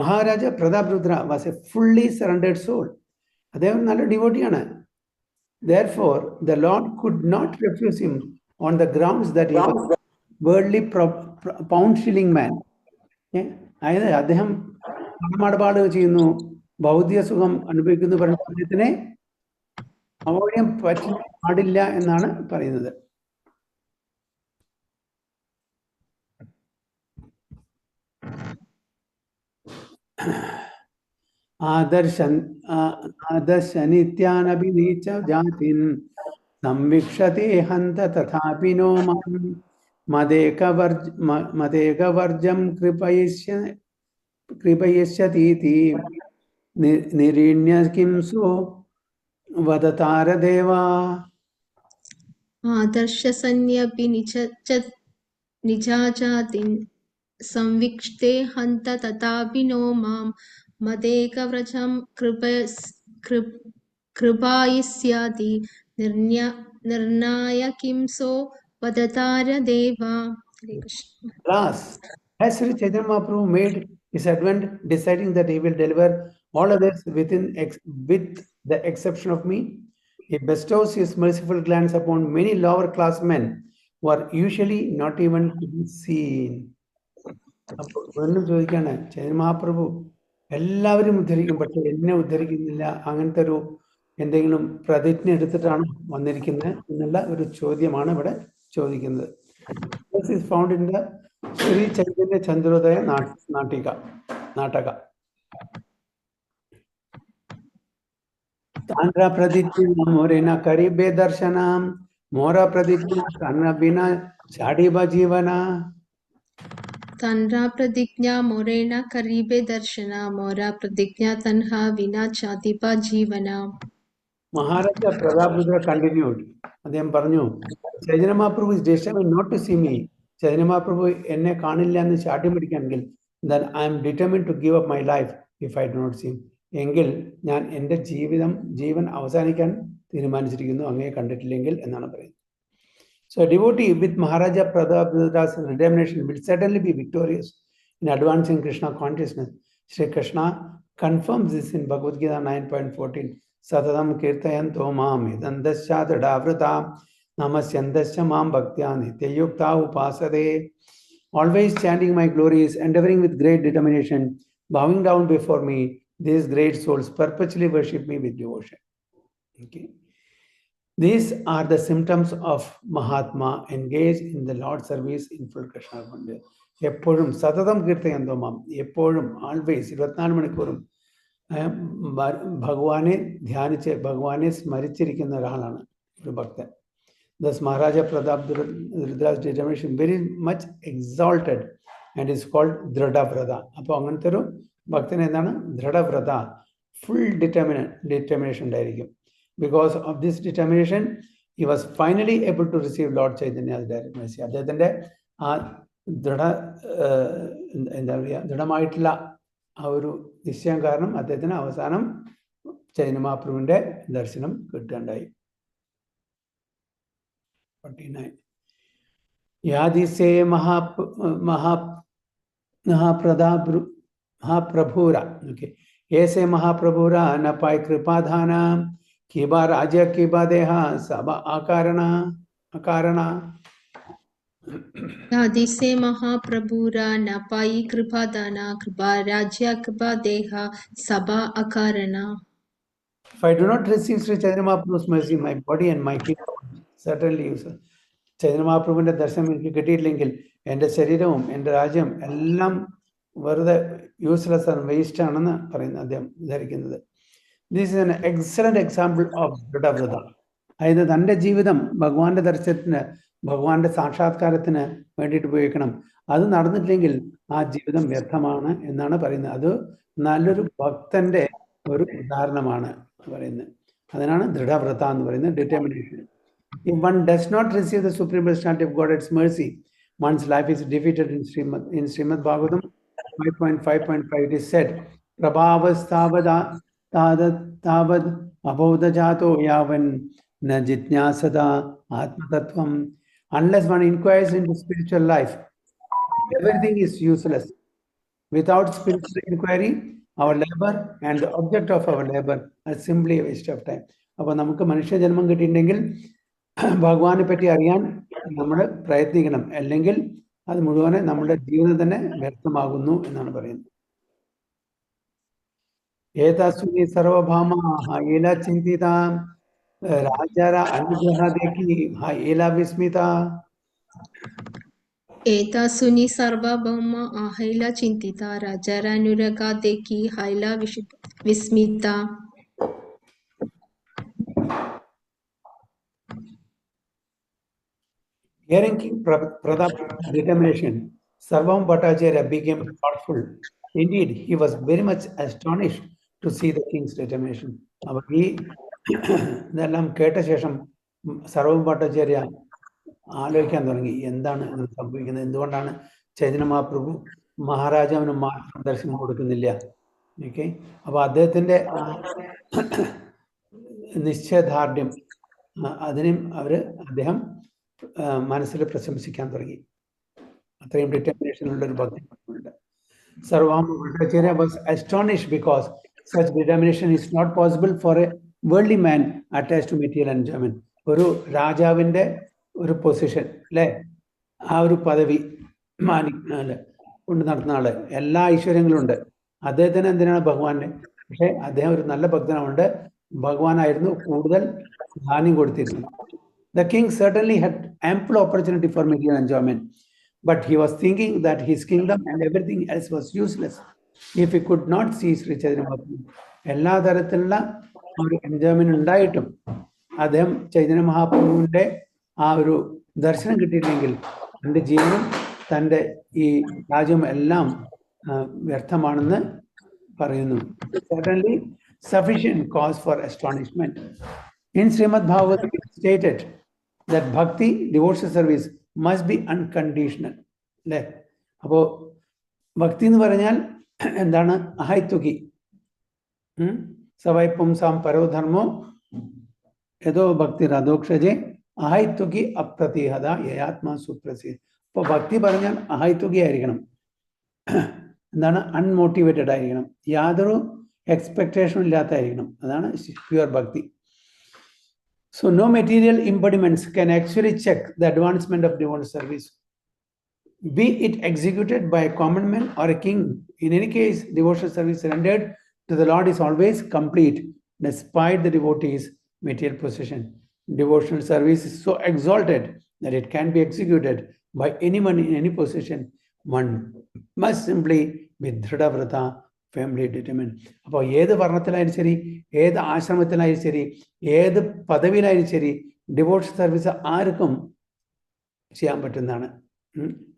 Maharaja Prataparudra was a fully surrendered soul. അദ്ദേഹം നല്ല ഡിവോട്ടിയാണ്. Therefore, the Lord could not refuse him on the grounds that he was worldly pound shilling man. അതായത് അദ്ദേഹം പണമിടപാട് ചെയ്യുന്നു, ഭൗതിക സുഖം അനുഭവിക്കുന്നു പറഞ്ഞ അദ്ദേഹത്തിനെ അവോയ്ഡ് പറ്റി പാടില്ല എന്നാണ് പറയുന്നത്. ആദർശനിത്യാനഭിനീച്ച ജാതിൻ സംവിക്ഷതേ ഹന്ത തഥാപി നോ മാം മദേകവർജം കൃപയിഷ്യതീതി നിരീണ്യ കിം സോ വദതാരദേവാ. ആദർശസന്യപി നിജാജാതിൻ സംവിക്ഷതേ ഹന്ത തഥാപി നോ മാം മദേകവ്രജം കൃപായിസ്യാതി നിർണായ കിം സോ വദതാരദേവാ. As Sri Chaitanya Mahaprabhu made his advent deciding that he will deliver all others with the exception of me, he bestows his merciful glance upon many lower class men who are usually not even to be seen. വീണ്ടും ചോദിക്കാണ്, ചൈതന്യ മഹാപ്രഭു എല്ലാവരും ഉദ്ധരിക്കും, പക്ഷെ എന്നെ ഉദ്ധരിക്കുന്നില്ല, അങ്ങനത്തെ ഒരു എന്തെങ്കിലും പ്രതിജ്ഞ എടുത്തിട്ടാണ് വന്നിരിക്കുന്നത് എന്നുള്ള ഒരു ചോദ്യമാണ് ഇവിടെ ചോദിക്കുന്നത്. This is found in the Sri Chaitanya Chandrodaya Nataka. Tandra Praditya Morena Karibe Darshanam Mora Praditya Tanna Bina Chadiba Jivana. Tandra Praditya Morena Karibe Darshana Mora Praditya Tanha Vina Chadiba Jivana. Maharaja Prataprudra continued. അദ്ദേഹം പറഞ്ഞു, Chaitanya Mahaprabhu is determined not to see me. Chaitanya Mahaprabhu എന്നെ കാണില്ല എന്ന് ശാഠ്യം പിടിക്കുകയാണെങ്കിൽ then I am determined to give up my life if I do not see him. എങ്കിൽ ഞാൻ എൻ്റെ ജീവൻ അവസാനിക്കാൻ തീരുമാനിച്ചിരിക്കുന്നു, അങ്ങയെ കണ്ടിട്ടില്ലെങ്കിൽ എന്നാണ് പറയുന്നത്. So a devotee with Maharaja Pratapradra's determination will certainly be victorious in advancing Krishna consciousness. Shri Krishna confirms this in Bhagavad Gita 9.14. Satadam kirtayanto mam idandasya tadavrata namasyandasya mam bhaktya nityayukta upasade. Always chanting my glories, endeavoring with great determination, bowing down before me, these great souls perpetually worship me with devotion. Okay. These are the symptoms of Mahatma engaged in the Lord service in full Krishna consciousness. എപ്പോഴും സതതം കീർത്തയം തോമാം, എപ്പോഴും always 24 മണിക്കൂറും ഭഗവാനെ ധ്യാനിച്ച് ഭഗവാനെ സ്മരിച്ചിരിക്കുന്ന ഒരാളാണ് ഒരു ഭക്തൻ. Thus Maharaja Pratap Rudra's determination very much exalted and is called Dhradavrata. അപ്പോൾ അങ്ങനത്തെ ഒരു ഭക്തൻ എന്താണ്? ദൃഢവ്രത, ഫുൾ determination ഉണ്ടായിരിക്കും. Because of this determination, he was finally able to receive Lord Chaitanya's direct mercy. അദ്ദേഹത്തിൻ്റെ ആ എന്താ പറയുക ദൃഢമായിട്ടുള്ള ആ ഒരു നിശ്ചയം കാരണം അദ്ദേഹത്തിന് അവസാനം ചൈതന്യ മഹാപ്രഭുവിൻ്റെ ദർശനം കിട്ടുകയുണ്ടായി. 49. യാദിസേ महाप्रभुरा okay ऐसे महाप्रभुरा न पाए कृपाधाना किबा राज्य किबा देहा सब अकारणा यादिसे महाप्रभुरा न पाई कृपादाना कृपा राज्य कृपा देहा सबा अकारना. If I do not receive Sri Chaitanya Mahaprabhu's mercy, my body and my kingdom certainly useless. Chaitanya മഹാപ്രഭുവിന്റെ ദർശനം എനിക്ക് കിട്ടിയില്ലെങ്കിൽ എൻ്റെ ശരീരവും എൻ്റെ രാജ്യം എല്ലാം വെറുതെ യൂസ്ലെസ് ആണ്, വേസ്റ്റ് ആണെന്ന് പറയുന്നത് അദ്ദേഹം ധരിക്കുന്നത്. This is an excellent example of ദൃഢവ്രത. അതായത് തൻ്റെ ജീവിതം ഭഗവാന്റെ ദർശനത്തിന് ഭഗവാന്റെ സാക്ഷാത്കാരത്തിന് വേണ്ടിയിട്ട് ഉപയോഗിക്കണം. അത് നടന്നിട്ടില്ലെങ്കിൽ ആ ജീവിതം വ്യർത്ഥമാണ് എന്നാണ് പറയുന്നത്. അത് നല്ലൊരു ഭക്തന്റെ ഒരു ഉദാഹരണമാണ് പറയുന്നത്. അതിനാണ് ദൃഢവ്രത എന്ന് പറയുന്നത്, determination. If one does not receive the supreme personality of God's mercy, one's life is defeated. In Srimad Bhagavatam 5.5.5 it is said, Prabhavastavad abodhajato yavan na jitnyasada atmatattvam. Unless one inquires into spiritual life, everything is useless. Without spiritual inquiry, our labor and the object of our labor are simply a waste of time. അപ്പോൾ നമുക്ക് മനുഷ്യജന്മം കിട്ടിയിട്ടുണ്ടെങ്കിൽ ഭഗവാനെ പറ്റി അറിയാൻ നമ്മൾ പ്രയത്നിക്കണം, അല്ലെങ്കിൽ അത് മുഴുവനെ നമ്മുടെ ജീവിതം തന്നെ വ്യർത്ഥമാകുന്നു എന്നാണ് പറയുന്നത്. ഏതാസുനി സർവഭാമ ഹേല ചിന്തിത രാജാര അനുഗ്രഹദേക്കി ഹേല Vismitha. ഏതാസുനി സർവഭൗമ ഹൈല ചിന്തിത രാജാരാനുരഗാദേക്കി ഹൈല Vismitha. Hearing King Pratap's determination, Sarvam Bhattacharya became thoughtful. Indeed, he was very much astonished to see the king's determination. അപ്പോൾ ഈ ഇതെല്ലാം കേട്ട ശേഷം സർവം ഭട്ടാചാര്യ ആലോചിക്കാൻ തുടങ്ങി, എന്താണ് സംഭവിക്കുന്നത്, എന്തുകൊണ്ടാണ് ചൈതന്യ മഹാപ്രഭു മഹാരാജാവിന് മാത്രം ദർശനം കൊടുക്കുന്നില്ല. ഓക്കെ, അപ്പോൾ അദ്ദേഹത്തിൻ്റെ നിശ്ചയദാർഢ്യം അതിനും അദ്ദേഹം മനസ്സിൽ പ്രശംസിക്കാൻ തുടങ്ങി. അത്രയും ഡിറ്റർമിനേഷൻ ഉള്ള ഒരു ഭക്തനുണ്ട്. സർവം Bhattacharya was astonished because such determination is not possible for a worldly man attached to material enjoyment. ഒരു രാജാവിൻ്റെ ഒരു പൊസിഷൻ അല്ലേ, ആ ഒരു പദവി കൊണ്ട് നടത്തുന്ന ആള്, എല്ലാ ഐശ്വര്യങ്ങളും ഉണ്ട് അദ്ദേഹത്തിന്. എന്തിനാണ് ഭഗവാനെ? പക്ഷെ അദ്ദേഹം ഒരു നല്ല ഭക്തനുണ്ട്, ഭഗവാനായിരുന്നു കൂടുതൽ ധാന്യം കൊടുത്തിരുന്നത്. The king certainly had ample opportunity for material enjoyment, but he was thinking that his kingdom and everything else was useless if he could not see Sri Chaitanya Mahaprabhu. എല്ലാ തരത്തിലുള്ള ഒരു എൻജോയ്മെന്റ് ഉണ്ടായിട്ടും അദ്ദേഹം ചൈതന്യ മഹാപ്രഭുവിന്റെ ആ ഒരു ദർശനം കിട്ടിയില്ലെങ്കിൽ തൻ്റെ ജീവനും തൻ്റെ ഈ രാജ്യം എല്ലാം വ്യർത്ഥമാണെന്ന് പറയുന്നു. Certainly sufficient cause for astonishment. In Srimad Bhagavatam it is stated that bhakti, devotional service must be unconditional. അല്ലേ, അപ്പോൾ ഭക്തി എന്ന് പറഞ്ഞാൽ എന്താണ്? അഹൈത്തുകി സവൈ പുംസാം പരോധർമ്മോ യഥോ ഭക്തി രഥോക്ഷജെ അഹൈത്തുകി അപ്രതിഹത യയാത്മാ സുപ്രസിദ്ധ. അപ്പോൾ ഭക്തി പറഞ്ഞാൽ അഹൈത്തുകി ആയിരിക്കണം, എന്താണ്? അൺമോട്ടിവേറ്റഡ് ആയിരിക്കണം, യാതൊരു എക്സ്പെക്ടേഷനും ഇല്ലാത്തായിരിക്കണം. അതാണ് പ്യുവർ ഭക്തി. So no material impediments can actually check the advancement of devotional service, be it executed by a common man or a king. In any case, devotional service rendered to the Lord is always complete despite the devotee's material possession. devotional service is so exalted that it can be executed by anyone in any position. One must simply be Dhridavrata, firmly determined. അപ്പോൾ ഏത് വർണ്ണത്തിലായാലും ശരി, ഏത് ആശ്രമത്തിലായാലും ശരി, ഏത് പദവിയിലായാലും ശരി, devotion service ആർക്കും ചെയ്യാൻ പറ്റുന്നതാണ്.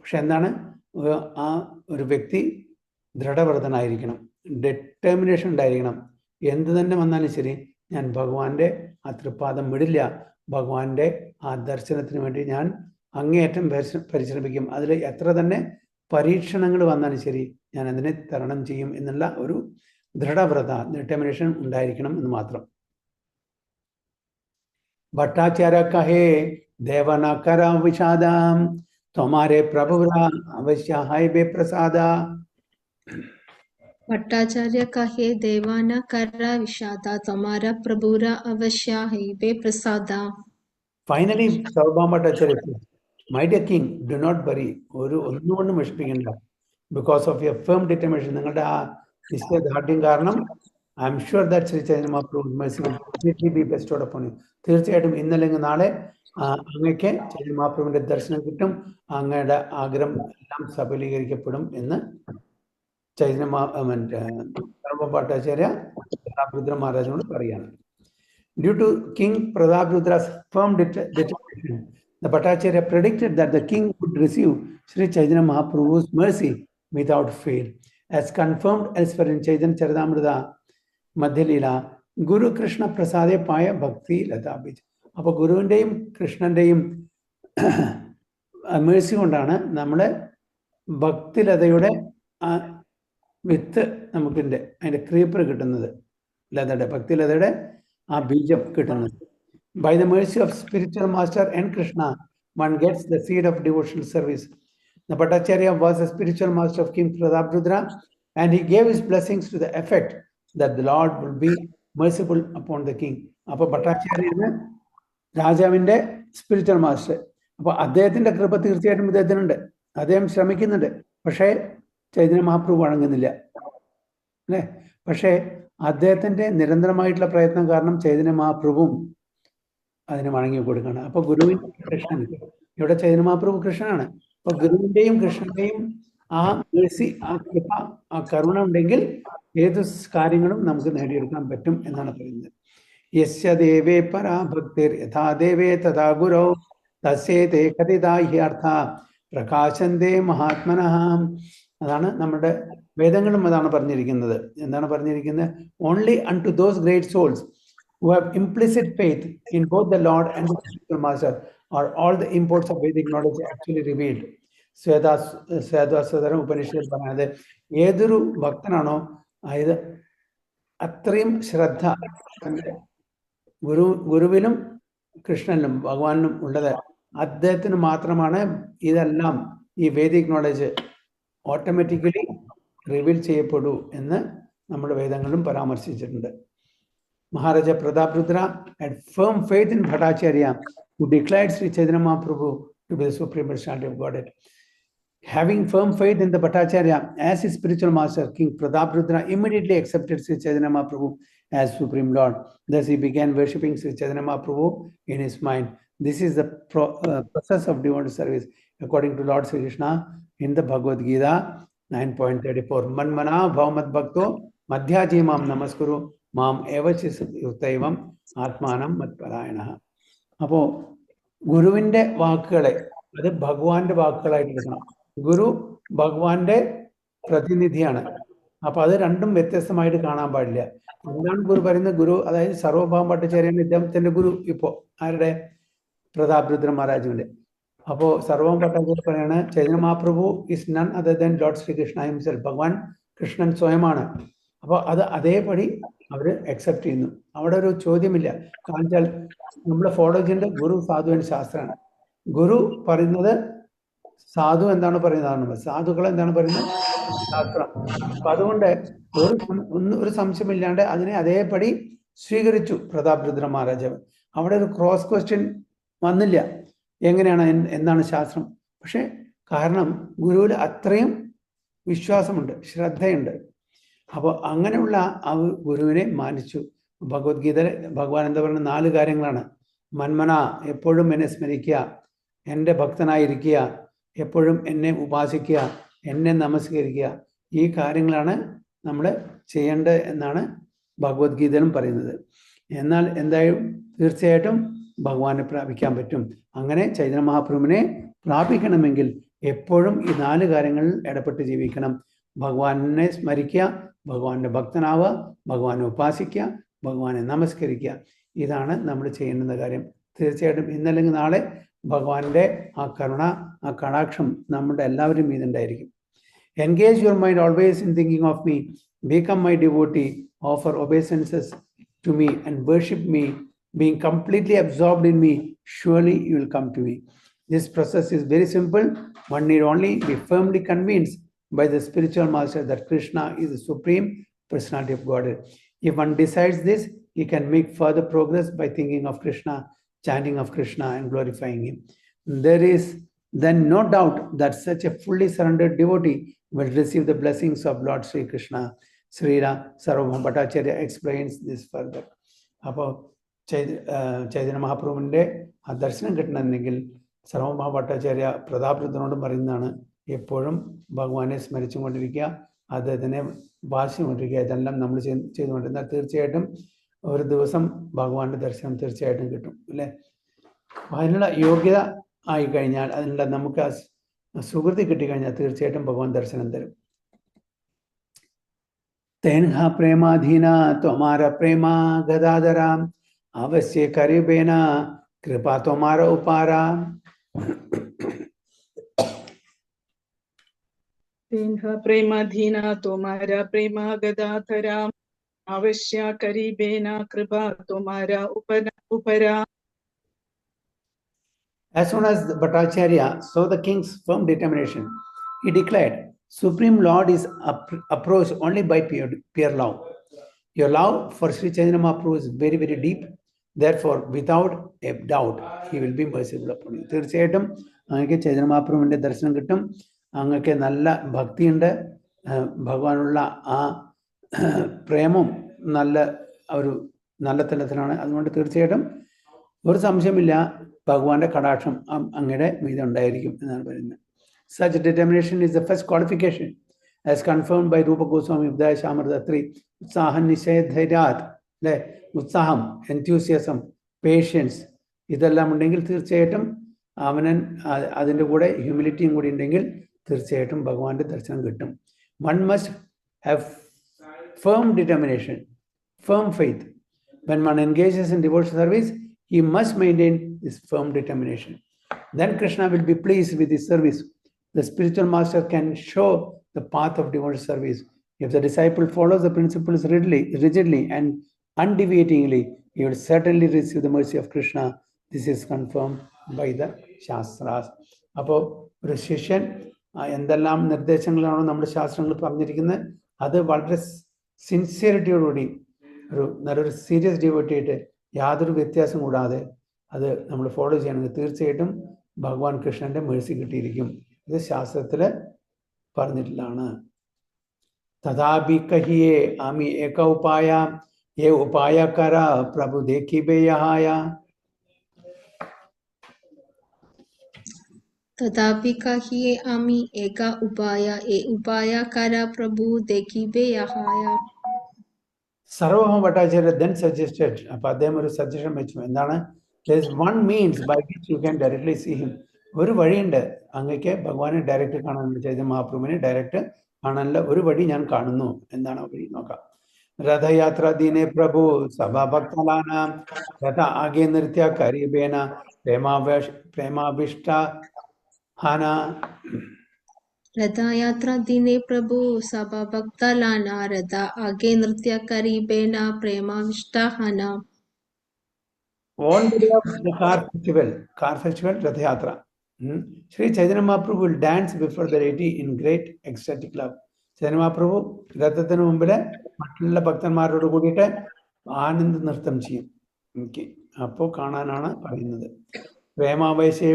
പക്ഷെ എന്താണ്, ആ ഒരു വ്യക്തി ദൃഢവ്രതനായിരിക്കണം, ഡെറ്റർമിനേഷൻ ഉണ്ടായിരിക്കണം. എന്ത് തന്നെ വന്നാലും ശരി, ഞാൻ ഭഗവാന്റെ ആ തൃപ്പാദം വിടില്ല, ഭഗവാന്റെ ആ ദർശനത്തിന് വേണ്ടി ഞാൻ അങ്ങേയറ്റം പരിശ്രമിക്കും, അതിൽ എത്ര തന്നെ പരീക്ഷണങ്ങൾ വന്നാലും ശരി ഞാൻ അതിനെ തരണം ചെയ്യും എന്നുള്ള ഒരു ദൃഢവ്രത, ഡെറ്റർമിനേഷൻ ഉണ്ടായിരിക്കണം എന്ന് മാത്രം. ഭട്ടാചാര്യ കഹേ ദേവന കര വിഷാദം തൊമാരെ പ്രഭുരാ അവശ്യ ഹൈ ബേ പ്രസാദ. भट्टाचार्य कहे देवाना करा विषादा तुम्हारा प्रभुरा अवश्य है बे प्रसादा. Finally, Sarvabhauma Bhattacharya says, my dear king, do not worry. ഒന്നുകൊണ്ടും വിഷമിക്കണ്ട. Because of your firm determination, നിങ്ങളുടെ ആ നിശ്ചയദാർഢ്യം കാരണം, I am sure that Sri Chaitanya Mahaprabhu's mercy will completely be bestowed upon you. തീർച്ചയായിട്ടും ഇന്നല്ലെങ്കിൽ നാളെ അങ്ങക്ക് ചൈതന്യ മഹാപ്രഭുവിന്റെ ദർശനം കിട്ടും, അങ്ങയുടെ ആഗ്രഹം എല്ലാം സഫലീകരിക്കപ്പെടും എന്ന് Sarvabhauma Bhattacharya Prataprudra Maharajinoട് പറയാണ്. Due to King Prataprudras firm determination, the Bhattacharya predicted that the king would receive Sri Chaitanya Mahaprabhu's mercy without fail. As confirmed elsewhere in Chaitanya Charitamrita Madhya Leela, Guru Krishna Prasade Paya Bhakti Lata Bij. അപ്പോൾ ഗുരുവിൻ്റെയും കൃഷ്ണൻ്റെയും Mercy കൊണ്ടാണ് നമ്മുടെ ഭക്തിലതയുടെ ആ വിത്ത് നമുക്കിൻ്റെ അതിൻ്റെ creeper കിട്ടുന്നത്, ലതയുടെ ഭക്തിലതയുടെ ആ ബീജം കിട്ടുന്നത്. By the mercy of spiritual master and Krishna, one gets the seed of devotional service. The Bhattacharya was a spiritual master of King Prataprudra, and he gave his blessings to the effect that the Lord will be merciful upon the king. അപ്പോൾ ഭട്ടാചാര്യ രാജാവിൻ്റെ spiritual master. അപ്പോൾ അദ്ദേഹത്തിൻ്റെ കൃപ തീർച്ചയായിട്ടും ഇദ്ദേഹത്തിനുണ്ട്, അദ്ദേഹം ശ്രമിക്കുന്നുണ്ട്. പക്ഷേ ചൈതന്യ മഹാപ്രഭു വഴങ്ങുന്നില്ല അല്ലേ. പക്ഷേ അദ്ദേഹത്തിൻ്റെ നിരന്തരമായിട്ടുള്ള പ്രയത്നം കാരണം ചൈതന്യ മഹാപ്രഭുവും അതിന് വഴങ്ങി കൊടുക്കണം. അപ്പോൾ ഗുരുവിൻ്റെ കൃഷ്ണൻ, ഇവിടെ ചൈതന്യ മഹാപ്രഭു കൃഷ്ണനാണ്. അപ്പോൾ ഗുരുവിൻ്റെയും കൃഷ്ണന്റെയും ആ മേഴ്സി, ആ കൃപ, ആ കരുണ ഉണ്ടെങ്കിൽ ഏത് കാര്യങ്ങളും നമുക്ക് നേടിയെടുക്കാൻ പറ്റും എന്നാണ് പറയുന്നത്. യസ്യ ദേവേ പരാഭക്തിർ യഥാ ദേവേ തഥാ ഗുരോ തസ്യേതേ കഥിതാ ഹ്യർത്ഥ പ്രകാശന്തേ മഹാത്മനഃ. അതാണ് നമ്മുടെ വേദങ്ങളും അതാണ് പറഞ്ഞിരിക്കുന്നത്. എന്താണ് പറഞ്ഞിരിക്കുന്നത്? Only unto those great souls who have implicit faith in both the Lord and the spiritual master are all the imports of Vedic knowledge actually revealed. Svedaswadara Upanishad പറയുന്നത് ഏതൊരു ഭക്തനാണോ, അതായത് അത്രയും ശ്രദ്ധ ഗുരുവിലും കൃഷ്ണനിലും ഭഗവാനിലും ഉള്ളത്, അദ്ദേഹത്തിന് മാത്രമാണ് ഇതെല്ലാം ഈ വേദിക് നോളജ് ഓട്ടോമാറ്റിക്കലി റിവീൽ ചെയ്യപ്പെടൂ എന്ന് നമ്മുടെ വേദങ്ങളിലും പരാമർശിച്ചിട്ടുണ്ട്. Maharaja Prataprudra had firm faith in Bhattacharya, who declared Sri Chaitanya Mahaprabhu to be the supreme personality of Godhead. Having firm faith in the Bhattacharya as his spiritual master, King Prataprudra immediately accepted Sri Chaitanya Mahaprabhu as Supreme Lord. Thus he began worshipping Sri Chaitanya Mahaprabhu in his mind. This is the process of devotional service according to Lord Sri Krishna in the Bhagavad Gita 9.34. Manmana bhavamad bhakto madhyajimam namaskuru മാം ഏവചിതൈവം ആത്മാനം മത്പരായണ. അപ്പോൾ ഗുരുവിൻ്റെ വാക്കുകളെ അത് ഭഗവാന്റെ വാക്കുകളായിട്ട് എടുക്കണം. ഗുരു ഭഗവാന്റെ പ്രതിനിധിയാണ്. അപ്പോൾ അത് രണ്ടും വ്യത്യസ്തമായിട്ട് കാണാൻ പാടില്ല. എന്താണ് ഗുരു പറയുന്നത്? ഗുരു അതായത് സർവഭാവം ഭട്ടാചാര്യൻ ഇദ്ദേഹത്തിൻ്റെ ഗുരു ഇപ്പോൾ ആരുടെ? പ്രതാപരുദ്ര മഹാരാജുവിൻ്റെ. അപ്പോൾ സർവഭാവം ഭട്ടാചാര്യ പറയാണ് Chaitanya Mahaprabhu is none other than Lord Sri Krishna himself. ഭഗവാൻ കൃഷ്ണൻ സ്വയമാണ്. അപ്പോൾ അത് അതേപടി അവർ അക്സെപ്റ്റ് ചെയ്യുന്നു. അവിടെ ഒരു ചോദ്യമില്ല. കാരണം വെച്ചാൽ നമ്മൾ ഫോളോ ചെയ്യേണ്ട ഗുരു സാധുവിൻ്റെ ശാസ്ത്രമാണ്. ഗുരു പറയുന്നത് സാധു എന്താണ് പറയുന്നതാണ്, സാധുക്കൾ എന്താണ് പറയുന്നത് ശാസ്ത്രം. അപ്പൊ അതുകൊണ്ട് ഒരു സംശയമില്ലാണ്ട് അതിനെ അതേപടി സ്വീകരിച്ചു പ്രതാപരുദ്ര മഹാരാജാവ്. അവിടെ ഒരു ക്രോസ് ക്വസ്റ്റ്യൻ വന്നില്ല, എങ്ങനെയാണ് എന്താണ് ശാസ്ത്രം. പക്ഷെ കാരണം ഗുരുവിൽ അത്രയും വിശ്വാസമുണ്ട്, ശ്രദ്ധയുണ്ട്. അപ്പോൾ അങ്ങനെയുള്ള ആ ഗുരുവിനെ മാനിച്ചു. ഭഗവത്ഗീതയിൽ ഭഗവാൻ എന്താ പറയുന്നത്? 4 കാര്യങ്ങളാണ്. മന്മന എപ്പോഴും എന്നെ സ്മരിക്കുക, എൻ്റെ ഭക്തനായിരിക്കുക, എപ്പോഴും എന്നെ ഉപാസിക്കുക, എന്നെ നമസ്കരിക്കുക. ഈ കാര്യങ്ങളാണ് നമ്മൾ ചെയ്യേണ്ടത് എന്നാണ് ഭഗവത്ഗീതയിലും പറയുന്നത്. എന്നാൽ എന്തായാലും തീർച്ചയായിട്ടും ഭഗവാനെ പ്രാപിക്കാൻ പറ്റും. അങ്ങനെ ചൈതന്യ മഹാപ്രഭുവിനെ പ്രാപിക്കണമെങ്കിൽ എപ്പോഴും ഈ 4 കാര്യങ്ങളിൽ ഇടപെട്ട് ജീവിക്കണം. ഭഗവാനെ സ്മരിക്കുക, ഭഗവാന്റെ ഭക്തനാവുക, ഭഗവാനെ ഉപാസിക്കുക, ഭഗവാനെ നമസ്കരിക്കുക. ഇതാണ് നമ്മൾ ചെയ്യേണ്ടുന്ന കാര്യം. തീർച്ചയായിട്ടും ഇന്നല്ലെങ്കിൽ നാളെ ഭഗവാന്റെ ആ കരുണ, ആ കടാക്ഷം നമ്മുടെ എല്ലാവരും മീതുണ്ടായിരിക്കും. Engage your mind always in thinking of me, become my devotee, offer obeisances to me and worship me, being completely absorbed in me, surely you will come to me. This process is very simple. One need only be firmly convinced by the spiritual master that Krishna is the supreme personality of Godhead. If one decides this, he can make further progress by thinking of Krishna, chanting of Krishna and glorifying him. There is then no doubt that such a fully surrendered devotee will receive the blessings of Lord Sri Krishna. Srila Sarvabhauma Bhattacharya explains this further. അപ്പോൾ ചൈതന്യ മഹാപ്രഭുവിൻ്റെ ആ ദർശനം കിട്ടണമെങ്കിൽ സർവഭൗമ ഭട്ടാചാര്യ പ്രതാപരുദ്രനോടും പറയുന്നതാണ്, എപ്പോഴും ഭഗവാനെ സ്മരിച്ചും കൊണ്ടിരിക്കുക, അദ്ദേഹത്തിനെ ഭാഷിച്ചുകൊണ്ടിരിക്കുക. ഇതെല്ലാം നമ്മൾ ചെയ്തുകൊണ്ടിരുന്നാൽ തീർച്ചയായിട്ടും ഒരു ദിവസം ഭഗവാന്റെ ദർശനം തീർച്ചയായിട്ടും കിട്ടും, അല്ലേ? അതിനുള്ള യോഗ്യത ആയിക്കഴിഞ്ഞാൽ, അതിനുള്ള നമുക്ക് സുഹൃത്തി കിട്ടിക്കഴിഞ്ഞാൽ തീർച്ചയായിട്ടും ഭഗവാൻ ദർശനം തരും. തേൻഹ പ്രേമാധീന ത്വമാര പ്രേമ ഗദാധര അവശ്യ കരീബേന കൃപാ ത്വമാര ഉപാര. തേൻഹ പ്രേമാധീന ത്വമാര പ്രേമ ഗദാധര അവശ്യ കരീബേന കൃപാ ത്വമാര ഉപര. As soon as Bhattacharya saw the king's firm determination, he declared, Supreme Lord is approached only by pure love. Your love for Sri Chaitanya Mahaprabhu is very, very deep. Therefore, without a doubt, he will be merciful upon you. തീർച്ചയായിട്ടും അങ്ങക്ക് ചൈതന്യ മഹാപ്രഭുവിൻ്റെ ദർശനം കിട്ടും. അങ്ങക്ക് നല്ല ഭക്തിയുണ്ട്, ഭഗവാനുള്ള ആ പ്രേമം ഒരു നല്ല തലത്തിലാണ്. അതുകൊണ്ട് തീർച്ചയായിട്ടും ഒരു സംശയമില്ല, ഭഗവാന്റെ കടാക്ഷം അങ്ങയുടെ മീതെ ഉണ്ടായിരിക്കും എന്നാണ് പറയുന്നത്. Such determination is the first qualification, as confirmed by Rupa Goswami Udaya Shamardatri. Utsahan Nishaya Dhairyat, ഉത്സാഹം, enthusiasm, patience, ഇതെല്ലാം ഉണ്ടെങ്കിൽ തീർച്ചയായിട്ടും അവനൻ അതിൻ്റെ കൂടെ ഹ്യൂമിലിറ്റിയും കൂടി ഉണ്ടെങ്കിൽ തീർച്ചയായിട്ടും ഭഗവാന്റെ ദർശനം കിട്ടും. One must have firm determination, firm faith. When one engages in devotional service, he must maintain this firm determination. Then Krishna will be pleased with his service. The spiritual master can show the path of devotional service. If the disciple follows the principles rigidly and undeviatingly, he will certainly receive the mercy of Krishna. This is confirmed by the Shastras. അപ്പോൾ ഒരു ശിഷ്യൻ എന്തെല്ലാം നിർദ്ദേശങ്ങളാണോ നമ്മുടെ ശാസ്ത്രങ്ങൾ പറഞ്ഞിരിക്കുന്നത്, അത് വളരെ സിൻസിയറിറ്റിയോടുകൂടി നല്ലൊരു സീരിയസ് ഡിവോട്ടി ആയിട്ട് യാതൊരു വ്യത്യാസം കൂടാതെ അത് നമ്മൾ ഫോളോ ചെയ്യണമെങ്കിൽ തീർച്ചയായിട്ടും ഭഗവാൻ കൃഷ്ണന്റെ മേഴ്സി കിട്ടിയിരിക്കും. ഇത് ശാസ്ത്രത്തിൽ പറഞ്ഞിട്ടുള്ളതാണ്. തഥാപി കഹിയേ ആമി ഏക ഉപായ ഏ ഉപായ കര പ്രഭു ദേഖിബേ യഹായ. तथापि कहिए आमी एका उपाय ए उपाय करा प्रभु देखिबे यहाया. Sarvabhauma Bhattacharya then suggested, അപ്പോൾ അദ്ദേഹം ഒരു സജഷൻ വെച്ചു. എന്താണ്? There is one means by which you can directly see him. ഒരു വഴിയുണ്ട് അങ്ങക്ക് ഭഗവാനെ ഡയറക്റ്റ് കാണാനുള്ള, ചൈതന്യ മഹാപ്രഭുവിനെ ഡയറക്റ്റ് കാണാനുള്ള ഒരു വഴി ഞാൻ കാണുന്നു. എന്താണ് ആ വഴി? നോക്കാം. രഥയാത്ര ദിനെ പ്രഭു സഭാഭക്തലാനാം രഥ ആകെ നൃത്യ കരീബേന പ്രേമാഭിഷ്ട ഹാന. रथयात्रा दिने प्रभु सभा भक्त लाना रथ आगे नृत्य करीबेना प्रेमाविष्टाहना. On the day of the car festival, Rathayatra, Sri Chaitanya Mahaprabhu will dance before the deity in great ecstatic love. Chaitanya Mahaprabhu രഥത്തിന് മുമ്പിൽ മറ്റുള്ള ഭക്തന്മാരോട് കൂടിയിട്ട് ആനന്ദ നൃത്തം ചെയ്യും. അപ്പോൾ കാണാനാണ് പറയുന്നത്. പ്രേമാവേശേ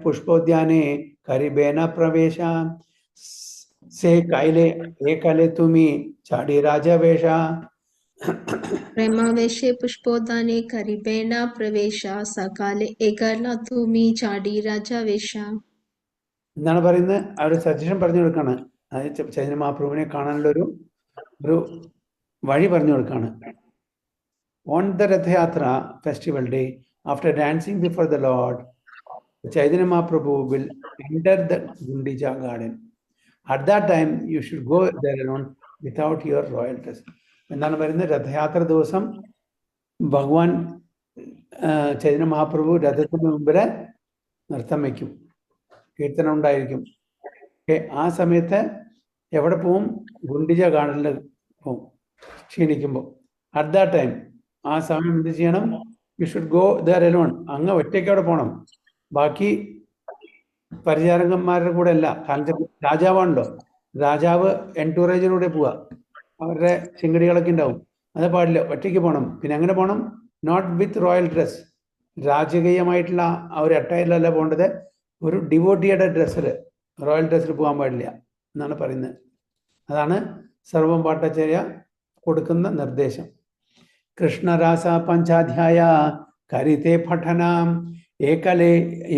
പുഷ്പോദ്യാനെ കരീബേന പ്രവേശ സേ കൈലെ ഏ കലെ തുമി ചാടി രാജവേഷ. പ്രേമാവേശേ പുഷ്പോദാനെ കരിബേണ പ്രവേശ സകാലെ ഏകലതുമി ചാടി രാജാവേശ. എന്താണ് പറയുന്നത്? അവർ സജഷൻ പറഞ്ഞു കൊടുക്കാണ്. അതായത് ചൈതന്യ മഹാപ്രഭുവിനെ കാണാനുള്ള ഒരു വഴി പറഞ്ഞു കൊടുക്കാണ്. On the Rathayatra festival day, after dancing before the lord, Chaitanya Mahaprabhu will enter the Gundicha garden. At that time, you should go there alone without your royal dress. എന്താണ് പറയുന്നത്? രഥയാത്ര ദിവസം ഭഗവാൻ ചൈതന്യ മഹാപ്രഭു രഥത്തിന് മുമ്പില് നൃത്തം വയ്ക്കും, കീർത്തനം ഉണ്ടായിരിക്കും. ആ സമയത്ത് എവിടെ പോവും? ഗുണ്ടിജ ഗാർഡനിൽ പോവും ക്ഷീണിക്കുമ്പോൾ. അറ്റ് ദാറ്റ് ടൈം, ആ സമയം എന്ത് ചെയ്യണം? U should go there alone. അങ്ങ് ഒറ്റയ്ക്ക് അവിടെ പോകണം, ബാക്കി പരിചാരകന്മാരുടെ കൂടെ അല്ല. കാരണം രാജാവാണല്ലോ, രാജാവ് എൻടൂറേജിലൂടെ പോവുക, അവരുടെ ചിങ്കടികളൊക്കെ ഉണ്ടാവും. അത് പാടില്ല, ഒറ്റയ്ക്ക് പോകണം. പിന്നെ എങ്ങനെ പോകണം? നോട്ട് വിത്ത് റോയൽ ഡ്രസ്, രാജകീയമായിട്ടുള്ള ആ ഒരു അട്ടയറിലല്ല പോകേണ്ടത്, ഒരു ഡിവോട്ടിയുടെ ഡ്രസ്സിൽ, റോയൽ ഡ്രസ്സിൽ പോകാൻ പാടില്ല എന്നാണ് പറയുന്നത്. അതാണ് സർവം ഭട്ടാചാര്യ കൊടുക്കുന്ന നിർദ്ദേശം. കൃഷ്ണരാസ പഞ്ചാധ്യായ കരിതേ പഠനം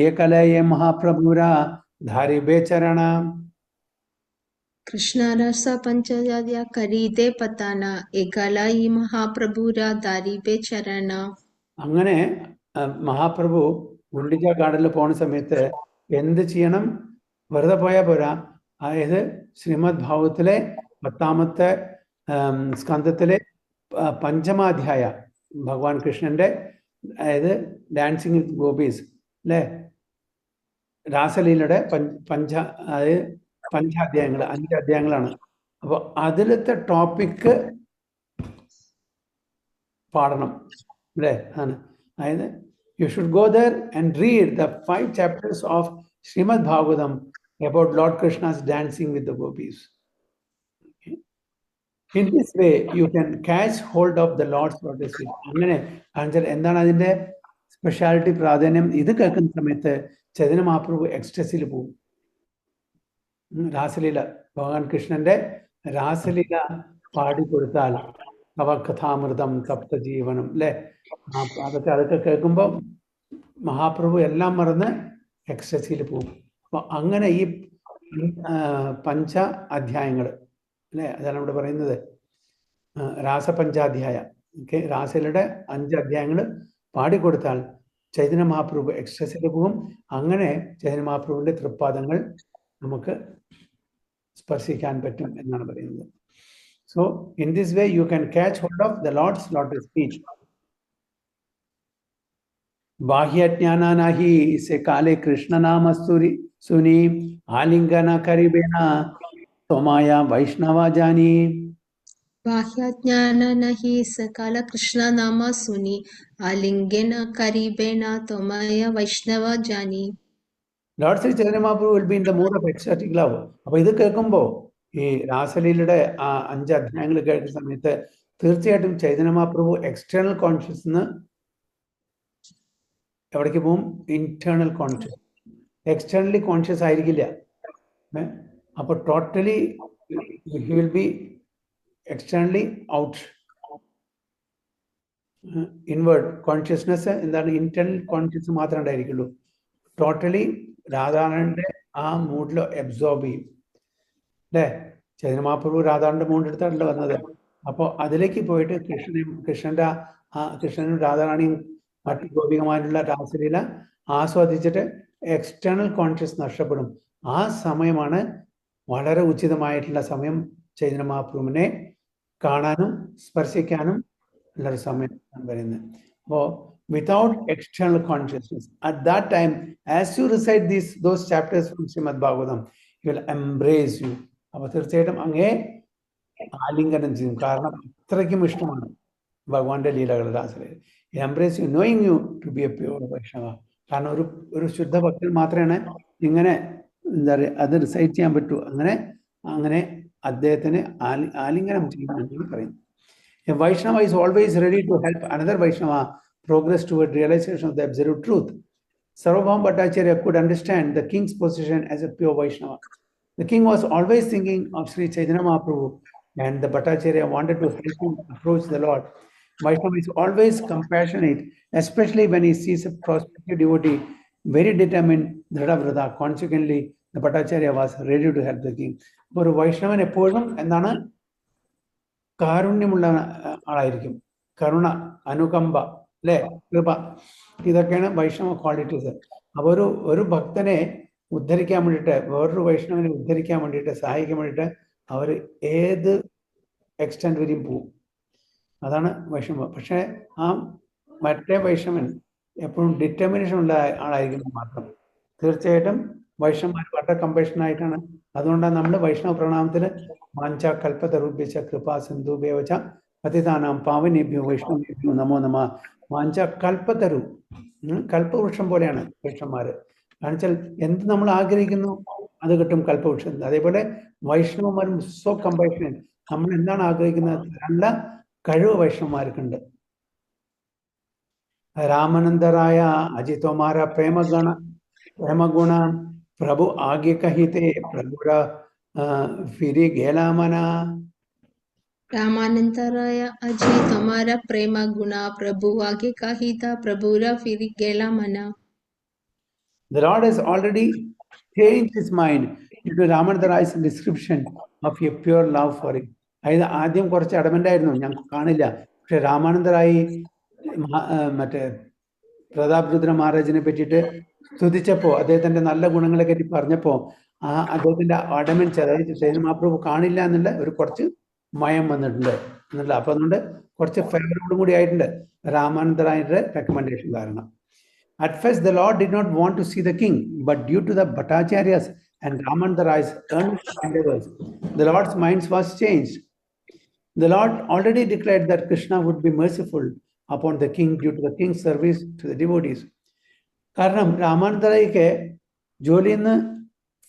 ഏകലയെ മഹാപ്രഭുര ധാരിബേ ചരണ. കൃഷ്ണരസ പഞ്ചാധ്യായ കരിതേ പതാന ഏകലയി മഹാപ്രഭുര ധാരിബേ ചരണ. അങ്ങനെ മഹാപ്രഭു ഗുണ്ടിജ ഗാർഡനിൽ പോണ സമയത്ത് എന്ത് ചെയ്യണം? വെറുതെ പോയാൽ പോരാ. അതായത് ശ്രീമദ് ഭാഗവത്തിലെ 10ാമത്തെ സ്കന്ധത്തിലെ 5ാധ്യായ ഭഗവാൻ കൃഷ്ണന്റെ, അതായത് ഡാൻസിങ് വിത്ത് ഗോപീസ് അല്ലേ, രാസലീലയുടെ അതായത് 5 അധ്യായങ്ങൾ, 5 അധ്യായങ്ങളാണ്. അപ്പോൾ അതിലത്തെ ടോപ്പിക്ക് പാടണം അല്ലേ? ആണ്. അതായത് you should go there and read the 5 chapters of Shrimad Bhagavatam about Lord Krishna's dancing with the gopis. In this way, you can catch hold of the Lord's lotus feet. അങ്ങനെ എന്താണ് അതിന്റെ സ്പെഷ്യാലിറ്റി, പ്രാധാന്യം? ഇത് കേൾക്കുന്ന സമയത്ത് ചൈതന്യ മഹാപ്രഭു എക്സ്റ്റസിൽ പോകും. രാസലീല, ഭഗവാൻ കൃഷ്ണന്റെ രാസലീല പാടിക്കൊടുത്താൽ നവകഥാമൃതം തപ്ത ജീവനം അല്ലെ, അതൊക്കെ കേൾക്കുമ്പോൾ മഹാപ്രഭു എല്ലാം മറന്ന് എക്സ്റ്റസിൽ പോകും. അപ്പൊ അങ്ങനെ ഈ 5 അധ്യായങ്ങൾ അല്ലെ, അതാണ് ഇവിടെ പറയുന്നത് രാസപഞ്ചാധ്യായ. രാസലയുടെ 5 അധ്യായങ്ങൾ പാടിക്കൊടുത്താൽ ചൈതന്യ മഹാപ്രഭു എക്സ്റ്റസിൽ പോകും. അങ്ങനെ ചൈതന്യ മഹാപ്രഭുവിന്റെ തൃപ്പാദങ്ങൾ നമുക്ക് സ്പർശിക്കാൻ പറ്റും എന്നാണ് പറയുന്നത്. So in this way you can catch hold of the Lord's lotus feet. ബാഹ്യജ്ഞാനാനാഹി സെ കാലെ കൃഷ്ണനാമസ്തുരി സുനി ആലിംഗന കരിബേന ത്വമായ വൈഷ്ണവ ജാനി. ബാഹ്യജ്ഞാന നഹി സകാല കൃഷ്ണ നാമ സുനി ആലിംഗന കരിബേന ത്വമായ വൈഷ്ണവ Jani. Lord Sri Chaitanya Mahaprabhu will be in the mood of ecstatic love. അപ്പോൾ ഇത് കേൾക്കുമ്പോൾ ഈ രാസലീലയുടെ 5 അധ്യായങ്ങൾ കേൾക്കുന്ന സമയത്ത് തീർച്ചയായിട്ടും ചൈതന്യ മഹാപ്രഭു എക്സ്റ്റേണൽ കോൺഷ്യസ് എവിടേക്ക് പോകും? Internal conscious. എക്സ്റ്റേണലി കോൺഷ്യസ് ആയിരിക്കില്ല. അപ്പോൾ totally he will be externally out. Inward consciousness എന്താണ്? ഇന്റേണൽ കോൺഷ്യസ് മാത്രമേ ഉണ്ടായിരിക്കുള്ളൂ. ടോട്ടലി രാധാകൃഷ്ണന്റെ ആ മൂഡിൽ അബ്സോർബ് ചെയ്യും അല്ലേ? ചൈതന്യ മഹാപ്രഭു രാധാകൃഷ്ണന്റെ മൂഡ് എടുത്താണല്ലോ വന്നത്. അപ്പോൾ അതിലേക്ക് പോയിട്ട് കൃഷ്ണനും രാധാറാണിയും മറ്റു ഗോപികമാരുള്ള രാസലീല ആസ്വദിച്ചിട്ട് എക്സ്റ്റേണൽ കോൺഷ്യസ് നഷ്ടപ്പെടും. ആ സമയമാണ് വളരെ ഉചിതമായിട്ടുള്ള സമയം ചൈതന്യ മഹാപ്രഭുവിനെ കാണാനും സ്പർശിക്കാനും ഉള്ളൊരു സമയം വരുന്നത്. അപ്പോൾ without external consciousness, at that time, as you recite those chapters from Srimad Bhagavatam, he will embrace you. അപ്പോൾ തീർച്ചയായിട്ടും അങ്ങേ ആലിംഗനം ചെയ്യും. കാരണം അത്രയ്ക്കും ഇഷ്ടമാണ് ഭഗവാന്റെ ലീലകൾ, രാസലീല. Embrace you, knowing you to be a pure Vaishnava. കാരണം ഒരു ശുദ്ധ ഭക്തൻ മാത്രമാണ് ഇങ്ങനെ എന്താ പറയുക അത് റിസൈറ്റ് ചെയ്യാൻ പറ്റൂ. അങ്ങനെ അദ്ദേഹത്തിന് ആലിംഗനം ചെയ്യുമെന്നാണ് പറയുന്നത്. A Vaishnava is always ready to help another Vaishnava progress toward realization of the absolute truth. Sarvabhauma Bhattacharya could understand the king's position as a pure Vaishnava. The king was always thinking of Sri Chaitanya Mahaprabhu and the Bhattacharya wanted to help him approach the Lord. Vaishnava is always compassionate, especially when he sees a prospective devotee, very determined, Dhadavrata. Consequently, the Bhattacharya was ready to help the king. ഒരു വൈഷ്ണവൻ എപ്പോഴും എന്താണ് കാരുണ്യമുള്ള ആളായിരിക്കും, കരുണ, അനുകമ്പ, അല്ലെ, കൃപ, ഇതൊക്കെയാണ് വൈഷ്ണവ qualities. അപ്പോൾ ഒരു ഭക്തനെ ഉദ്ധരിക്കാൻ വേണ്ടിയിട്ട്, വേറൊരു വൈഷ്ണവനെ ഉദ്ധരിക്കാൻ വേണ്ടിയിട്ട്, സഹായിക്കാൻ വേണ്ടിയിട്ട് അവർ ഏത് എക്സ്റ്റെൻഡ് വരെയും പോവും. അതാണ് വൈഷ്ണവ. പക്ഷേ ആ മറ്റേ വൈഷ്ണവൻ എപ്പോഴും ഡിറ്റർമിനേഷൻ ഉള്ള ആളായിരിക്കും മാത്രം. തീർച്ചയായിട്ടും വൈഷ്ണവന്മാർ വളരെ കമ്പേഷനായിട്ടാണ്. അതുകൊണ്ടാണ് നമ്മൾ വൈഷ്ണവ പ്രണാമത്തിൽ വാഞ്ച കൽപ്പതരുഭ്യച്ച കൃപാ സിന്ധുഭ്യവച പതിതാനാം പാവനേഭ്യോ വൈഷ്ണവേഭ്യോ നമോ നമ. വാഞ്ച കൽപ്പതരു, കൽപ്പവൃക്ഷം പോലെയാണ് വൈഷ്ണവന്മാർ. കാരണം വെച്ചാൽ എന്ത് നമ്മൾ ആഗ്രഹിക്കുന്നു അത് കിട്ടും കൽപ്പവൃക്ഷം. അതേപോലെ വൈഷ്ണവന്മാരും സോ കമ്പേഷനേറ്റ്. നമ്മൾ എന്താണ് ആഗ്രഹിക്കുന്നത് നല്ല കഴിവ് വൈഷ്ണവന്മാർക്കുണ്ട്. രാമാനന്ദരായ അജിതോമാര പ്രേമഗുണ പ്രഭു ആഗ്യ കഹിതേ പ്രഭുര ഫിരി ഗേലാമന. रामानंदराय अजय तुम्हारा प्रेम गुना प्रभु आगे कहिता प्रभुरा फिर गेला मना. The Lord has already changed his mind into Ramanandaray's description of a pure love for him. അതായത് ആദ്യം കുറച്ച് അഡമന്റ് ആയിരുന്നു, ഞങ്ങൾക്ക് കാണില്ല. പക്ഷെ രാമാനന്ദറായി മറ്റേ പ്രതാപരുദ്ര മഹാരാജിനെ പറ്റിയിട്ട് സ്തുതിച്ചപ്പോ, അദ്ദേഹത്തിന്റെ നല്ല ഗുണങ്ങളെ പറ്റി പറഞ്ഞപ്പോ ആ അദ്ദേഹത്തിന്റെ അഡമൻസ്, അതായത് ചൈതന്യ മഹാപ്രഭു കാണില്ല എന്നുള്ള ഒരു കുറച്ച് മയം വന്നിട്ടുണ്ട് എന്നുള്ള. അപ്പൊ അതുകൊണ്ട് കുറച്ച് ഫേവറോടും കൂടി ആയിട്ടുണ്ട് രാമാനന്ദറായുടെ റെക്കമെൻഡേഷൻ കാരണം. At first, the Lord did not want to see the king, but due to the Bhattacharya's and Ramanandarai's earnest endeavors, the Lord's mind was changed. The Lord already declared that Krishna would be merciful upon the king due to the king's service to the devotees. കാരണം രാമാനന്ദറായിക്ക് ജോലിയിൽ നിന്ന്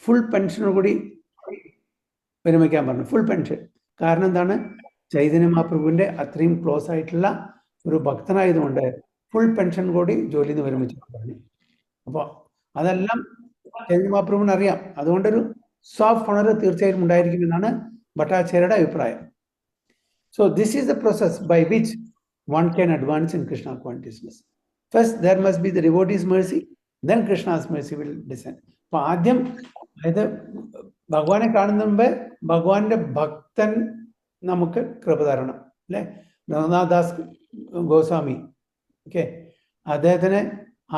full പെൻഷനോട് കൂടി വിരമിക്കാൻ പറഞ്ഞു, full pension. കാരണം എന്താണ്? ചൈതന്യ മഹാപ്രഭുവിന്റെ അത്രയും close ആയിട്ടുള്ള ഒരു ഭക്തനായതുകൊണ്ട് ഫുൾ പെൻഷൻ കൂടി ജോലിയിൽ നിന്ന് വിരമിച്ചു പറഞ്ഞു. അപ്പോൾ അതെല്ലാം ചൈതന്യ മഹാപ്രഭുവിന് അറിയാം. അതുകൊണ്ടൊരു സോഫ്റ്റ് ഓണർ തീർച്ചയായും ഉണ്ടായിരിക്കുമെന്നാണ് ഭട്ടാചാര്യയുടെ അഭിപ്രായം. So this is the process by which one can advance in Krishna consciousness. First, there must be the devotee's mercy, then Krishna's mercy will descend. അപ്പോൾ ആദ്യം, അതായത് ഭഗവാനെ കാണുന്ന മുമ്പേ ഭഗവാന്റെ ഭക്തൻ നമുക്ക് കൃപ തരണം, അല്ലെ? രഘുനാഥദാസ് ഗോസ്വാമി, ഓക്കെ, അദ്ദേഹത്തിന്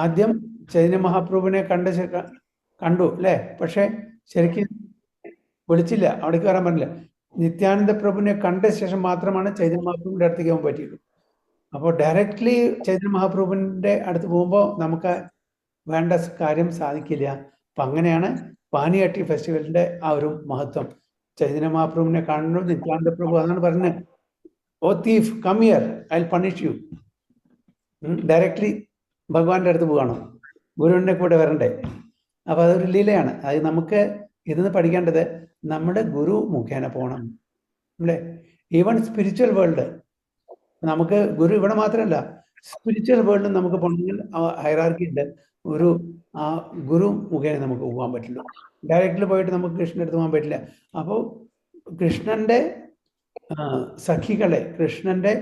ആദ്യം ചൈതന്യ മഹാപ്രഭുവിനെ കണ്ടു, അല്ലെ? പക്ഷെ ശരിക്കും വിളിച്ചില്ല, അവിടേക്ക് വരാൻ പറഞ്ഞില്ല. നിത്യാനന്ദ പ്രഭുവിനെ കണ്ട ശേഷം മാത്രമാണ് ചൈതന്യ മഹാപ്രഭുവിന്റെ അടുത്തേക്ക് പോകാൻ പറ്റിയുള്ളൂ. അപ്പോൾ ഡയറക്റ്റ്ലി ചൈതന്യ മഹാപ്രഭുവിന്റെ അടുത്ത് പോകുമ്പോൾ നമുക്ക് വേണ്ട കാര്യം സാധിക്കില്ല. അപ്പൊ അങ്ങനെയാണ് പാനിയാട്ടി ഫെസ്റ്റിവലിന്റെ ആ ഒരു മഹത്വം. ചൈതന്യ മഹാപ്രഭുവിനെ കാണുന്നു നിത്യാനന്ദ പ്രഭു അതാണ് പറഞ്ഞത്, O thief come here I will punish you. Directly ഭഗവാന്റെ അടുത്ത് പോകണം, ഗുരുവിന്റെ കൂടെ വരണ്ടേ. അപ്പൊ അതൊരു ലീലയാണ്. അത് നമുക്ക് ഇതിന്ന് പഠിക്കേണ്ടത് നമ്മുടെ ഗുരു മുഖേന പോകണം, അല്ലേ? ഈവൻ സ്പിരിച്വൽ വേൾഡ് നമുക്ക് ഗുരു ഇവിടെ മാത്രമല്ല, സ്പിരിച്വൽ വേൾഡിൽ നമുക്ക് പോകണമെങ്കിൽ ഹൈറാർക്കി ഉണ്ട്. ഒരു ആ ഗുരു മുഖേന നമുക്ക് പോകാൻ പറ്റില്ല. ഡയറക്റ്റിൽ പോയിട്ട് നമുക്ക് കൃഷ്ണൻ്റെ അടുത്ത് പോകാൻ പറ്റില്ല. അപ്പോൾ കൃഷ്ണന്റെ സഖികളെ, കൃഷ്ണന്റെ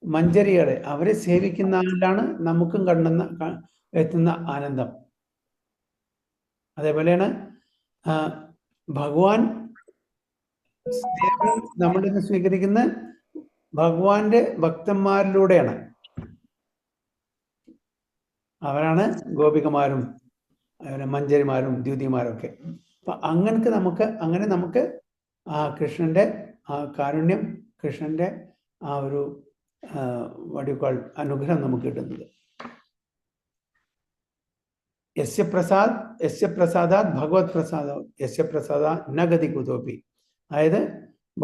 മഞ്ജരികളെ, അവരെ സേവിക്കുന്നതിലാണ് നമുക്കും എത്തുന്ന ആനന്ദം. അതേപോലെയാണ് ഭഗവാൻ നമ്മളിൽ നിന്ന് സ്വീകരിക്കുന്ന ഭഗവാന്റെ ഭക്തന്മാരിലൂടെയാണ്. അവരാണ് ഗോപികമാരും മഞ്ജരിമാരും ദ്യൂതിമാരും ഒക്കെ. അപ്പൊ അങ്ങനെ നമുക്ക് ആ കൃഷ്ണന്റെ ആ കാരുണ്യം, കൃഷ്ണന്റെ ആ ഒരു അനുഗ്രഹം നമുക്ക് കിട്ടുന്നത്. യസ്യ പ്രസാദാത് ഭഗവത് പ്രസാദ യസ്യ പ്രസാദ ന ഗതി കുതോപി. അതായത്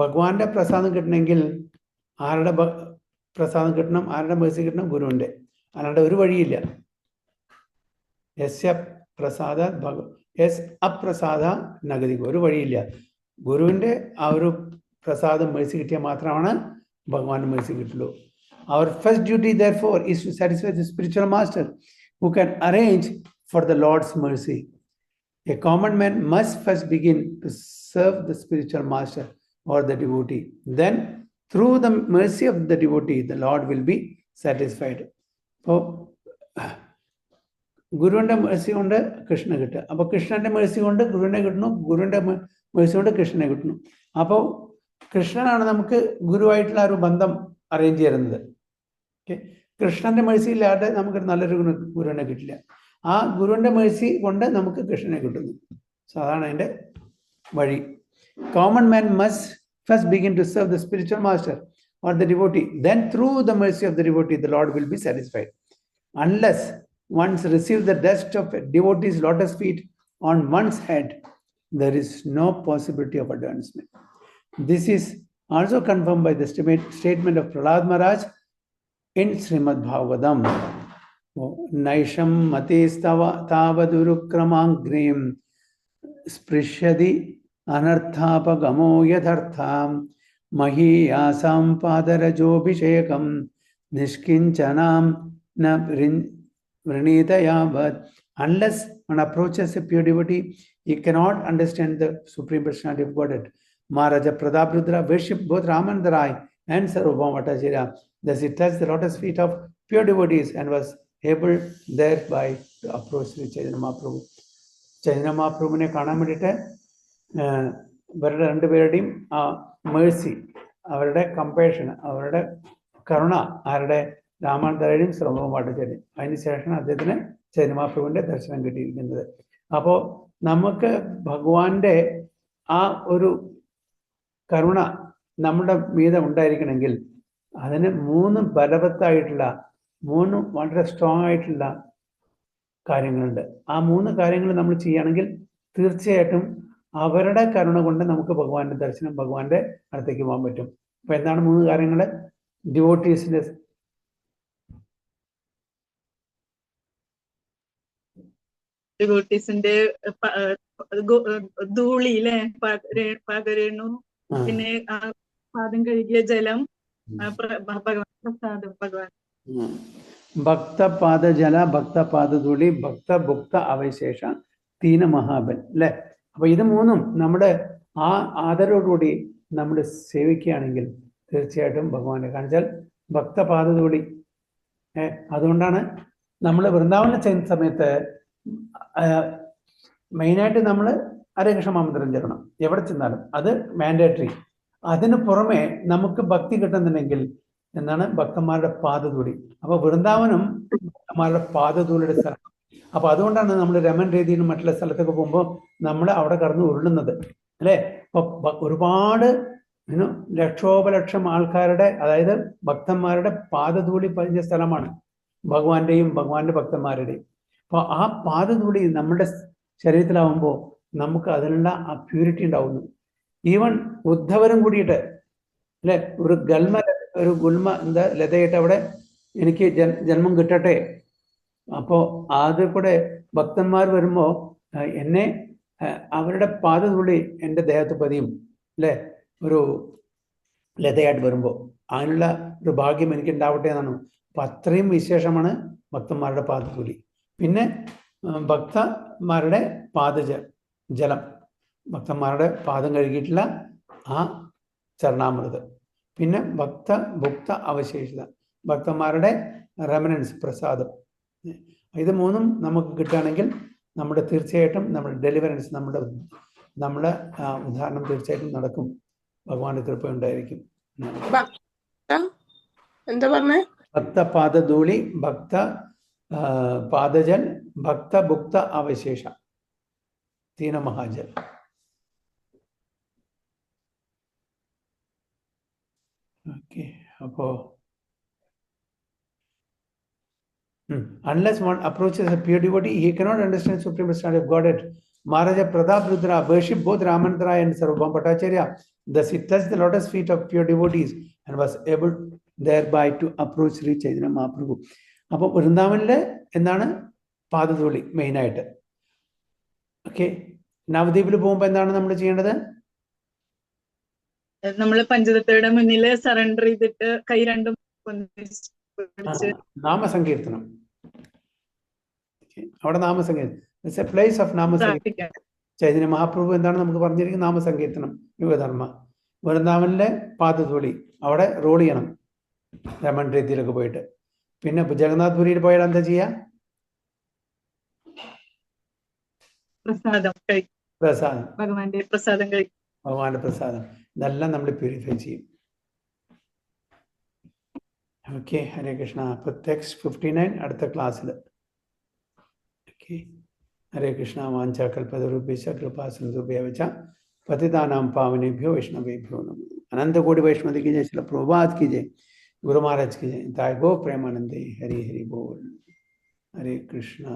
ഭഗവാന്റെ പ്രസാദം കിട്ടണമെങ്കിൽ ആരുടെ പ്രസാദം കിട്ടണം, ആരുടെ മേഴ്സി കിട്ടണം? ഗുരുവിന്റെ. അല്ലാണ്ട് ഒരു വഴിയില്ല. യസ്യ പ്രസാദാത് അപ്രസാദ നഗതി, ഒരു വഴിയില്ല. ഗുരുവിന്റെ ആ ഒരു പ്രസാദം മേഴ്സി കിട്ടിയാൽ മാത്രമാണ് ഭഗവാന്റെ മേഴ്സി കിട്ടുള്ളൂ. Our first duty therefore is to satisfy the spiritual master who can arrange for the Lord's mercy. A common man must first begin to serve the spiritual master or the devotee. Then through the mercy of the devotee, the Lord will be satisfied. അപ്പോൾ ഗുരുവിൻ്റെ Mercy കൊണ്ട് കൃഷ്ണ കിട്ടുക. അപ്പോൾ കൃഷ്ണന്റെ Mercy കൊണ്ട് ഗുരുവിനെ കിട്ടുന്നു, ഗുരുവിൻ്റെ മേഴ്സി കൊണ്ട് കൃഷ്ണനെ കിട്ടുന്നു. അപ്പോൾ കൃഷ്ണനാണ് നമുക്ക് ഗുരുവായിട്ടുള്ള ഒരു ബന്ധം അറേഞ്ച് ചെയ്യുന്നത്. ഓക്കെ, കൃഷ്ണന്റെ മേഴ്സി ഇല്ലാതെ നമുക്ക് നല്ലൊരു ഗുരുവിനെ കിട്ടില്ല. ആ ഗുരുവിന്റെ മേഴ്സി കൊണ്ട് നമുക്ക് കൃഷ്ണനെ കിട്ടുന്നു. സോ അതാണ് അതിൻ്റെ വഴി. Common man must first begin to serve the spiritual master or the devotee. Then through the mercy of the devotee, the Lord will be satisfied. Unless once receive the dust of a devotee's lotus feet on one's head, there is no possibility of advancement. This is also confirmed by the statement of Prahlad Maharaj in Srimad Bhagavatam. Naisham matistava tavadurukramangrim sprishyadi anarthapagamo yathartham mahiyasam padarajobhishekam nishkinchanam na vrinitayavat. Unless one approaches a pure devotee, he cannot understand the Supreme Personality of Godhead. Maharaja Prataprudra worshipped both Ramananda Rai and Sarvabhauma Bhattacharya. Thus he touched the lotus feet of pure devotees and was able thereby to approach Sri Chaitanya Mahaprabhu. Chaitanya Mahaprabhuവിനെ കാണാൻ വേണ്ടിയിട്ട് ഇവരുടെ രണ്ടുപേരുടെയും ആ Mercy, അവരുടെ compassion, അവരുടെ കരുണ ആരുടെ രാമാനന്ദരുടെയും സർവ്വഭൗമ ഭട്ടാചാര്യൻ. അതിനുശേഷമാണ് അദ്ദേഹത്തിന് ചൈതന്യ മഹാപ്രഭുവിന്റെ ദർശനം കിട്ടിയിരിക്കുന്നത്. അപ്പോൾ നമുക്ക് ഭഗവാന്റെ ആ ഒരു കരുണ നമ്മുടെ മീതെ ഉണ്ടായിരിക്കണമെങ്കിൽ അതിന് 3 ബലവത്തായിട്ടുള്ള 3 വളരെ സ്ട്രോങ് ആയിട്ടുള്ള കാര്യങ്ങളുണ്ട്. ആ 3 കാര്യങ്ങൾ നമ്മൾ ചെയ്യുകയാണെങ്കിൽ തീർച്ചയായിട്ടും അവരുടെ കരുണ കൊണ്ട് നമുക്ക് ഭഗവാന്റെ ദർശനം, ഭഗവാന്റെ അടുത്തേക്ക് പോകാൻ പറ്റും. അപ്പൊ എന്താണ് 3 കാര്യങ്ങൾ? ഡിവോട്ടീസിന്റെ ധൂളിയിലെ പകരണു, പിന്നെ പാദം കഴുകിയ ജലം, ഭഗവാൻ ഭക്തപാദ ജല, ഭക്തപാദ ധൂളി, ഭക്ത ഭുക്ത അവശേഷ, തീന മഹാബൽ അല്ലെ. അപ്പൊ ഇത് 3 നമ്മുടെ ആ ആദരവോടുകൂടി നമ്മൾ സേവിക്കുകയാണെങ്കിൽ തീർച്ചയായിട്ടും ഭഗവാനെ കാണിച്ചാൽ ഭക്തപാദധൂളി. അതുകൊണ്ടാണ് നമ്മൾ വൃന്ദാവനം ചെയ്യുന്ന സമയത്ത് മെയിനായിട്ട് നമ്മൾ ഹരേ കൃഷ്ണ മഹാമന്ത്രം ചെല്ലണം എവിടെ ചെന്നാലും, അത് മാൻഡേറ്ററി. അതിന് പുറമെ നമുക്ക് ഭക്തി കിട്ടുന്നുണ്ടെങ്കിൽ എന്താണ് ഭക്തന്മാരുടെ പാദധൂളി. അപ്പൊ വൃന്ദാവനം ഭക്തന്മാരുടെ പാദധൂളിയുടെ സ്ഥലം. അപ്പൊ അതുകൊണ്ടാണ് നമ്മൾ രമൻ രീതിയിലും മറ്റുള്ള സ്ഥലത്തൊക്കെ പോകുമ്പോൾ നമ്മൾ അവിടെ കടന്ന് ഉരുളുന്നത് അല്ലെ. അപ്പൊ ഒരുപാട് ലക്ഷോപലക്ഷം ആൾക്കാരുടെ, അതായത് ഭക്തന്മാരുടെ പാദധൂളി പതിഞ്ഞ സ്ഥലമാണ് ഭഗവാന്റെയും ഭഗവാന്റെ ഭക്തന്മാരുടെയും. അപ്പൊ ആ പാദധൂളി നമ്മുടെ ശരീരത്തിലാവുമ്പോൾ നമുക്ക് അതിനുള്ള ആ പ്യൂരിറ്റി ഉണ്ടാവുന്നു. ഈവൻ ഉദ്ധവരും കൂടിയിട്ട് അല്ലെ, ഒരു ഗുൽമ എന്താ ലതയിട്ട് അവിടെ എനിക്ക് ജന്മം കിട്ടട്ടെ. അപ്പോൾ അത് കൂടെ ഭക്തന്മാർ വരുമ്പോൾ എന്നെ അവരുടെ പാദധൂളി എൻ്റെ ദേഹത്ത് പതിയും അല്ലെ, ഒരു ലതയായിട്ട് വരുമ്പോൾ അതിനുള്ള ഒരു ഭാഗ്യം എനിക്ക് ഉണ്ടാവട്ടെ എന്നാണ്. അപ്പൊ അത്രയും വിശേഷമാണ് ഭക്തന്മാരുടെ പാദധൂളി. പിന്നെ ഭക്തന്മാരുടെ ജലം, ഭക്തന്മാരുടെ പാദം കഴുകിയിട്ടുള്ള ആ ചരണാമൃതം. പിന്നെ ഭക്ത ഭുക്ത അവശേഷിത, ഭക്തന്മാരുടെ റെമനൻസ് പ്രസാദം. ഇത് 3 നമുക്ക് കിട്ടുകയാണെങ്കിൽ നമ്മുടെ തീർച്ചയായിട്ടും നമ്മുടെ ഡെലിവറൻസ്, നമ്മുടെ ഉദാഹരണം തീർച്ചയായിട്ടും നടക്കും. ഭഗവാന്റെ കൃപ ഉണ്ടായിരിക്കും. എന്താ പറഞ്ഞേ? ഭക്ത പാദധൂളി, ഭക്ത പാദജൽ, ഭക്ത ഭുക്ത അവശേഷ, തീന മഹാജൽ. ഓക്കെ, അപ്പോ unless one approaches a pure devotee, he cannot understand Supreme Personality of Godhead. Maharaja Prataprudra worshipped both Ramananda Rai and Sarvabhauma Bhattacharya. Thus he touched the lotus feet of pure devotees and was able thereby to approach Sri Chaitanya Mahaprabhu. അപ്പോൾ വൃന്ദാവനിലെ എന്താണ് പാദധൂളി മെയിനായിട്ട്. Okay, നവദ്വീപിൽ പോകുമ്പോൾ എന്താണ് നമ്മൾ ചെയ്യേണ്ടത്? നമ്മൾ പഞ്ചതത്വയുടെ മുന്നിൽ surrender ചെയ്തിട്ട് കൈ രണ്ടും നാമസങ്കീർത്തനം. അവിടെ നാമസങ്കീർത്തനം, പ്ലേസ് ഓഫ് നാമസങ്കീർത്തനം. ചൈതന്യ മഹാപ്രഭു എന്താണ് നമുക്ക് പറഞ്ഞിരിക്കുന്നത്? നാമസങ്കീർത്തനം യുഗധർമ്മ. വൃന്ദാവനിലെ പാദധൂളി അവിടെ റോൾ ചെയ്യണം, രമൺ രീതിയിലൊക്കെ പോയിട്ട്. പിന്നെ ജഗന്നാഥ്പുരിയിൽ പോയാൽ എന്താ ചെയ്യാ? പ്രസാദം, ഭഗവാന്റെ പ്രസാദം കഴിക്കും. ഭഗവാന്റെ പ്രസാദം, ഇതെല്ലാം നമ്മൾ പ്യൂരിഫൈ ചെയ്യും. ഓക്കെ, ഹരേ കൃഷ്ണ. അപ്പൊ ടെക്സ്റ്റ് 59 അടുത്ത ക്ലാസ്സിൽ. ഓക്കെ, ഹരേ കൃഷ്ണ. വാഞ്ചാകൽപതരുഭ്യശ്ച കൃപാ സിന്ധുഭ്യഃ ച പതിതാനാം പാവനേഭ്യോ വൈഷ്ണവേഭ്യോ നമോ. अनंत कोटि वैष्णवी की जय, श्रील प्रभुपाद की जय, गुरु महाराज की जय, ताय गो प्रेमानंदे, हरि हरि बोल, हरे कृष्णा.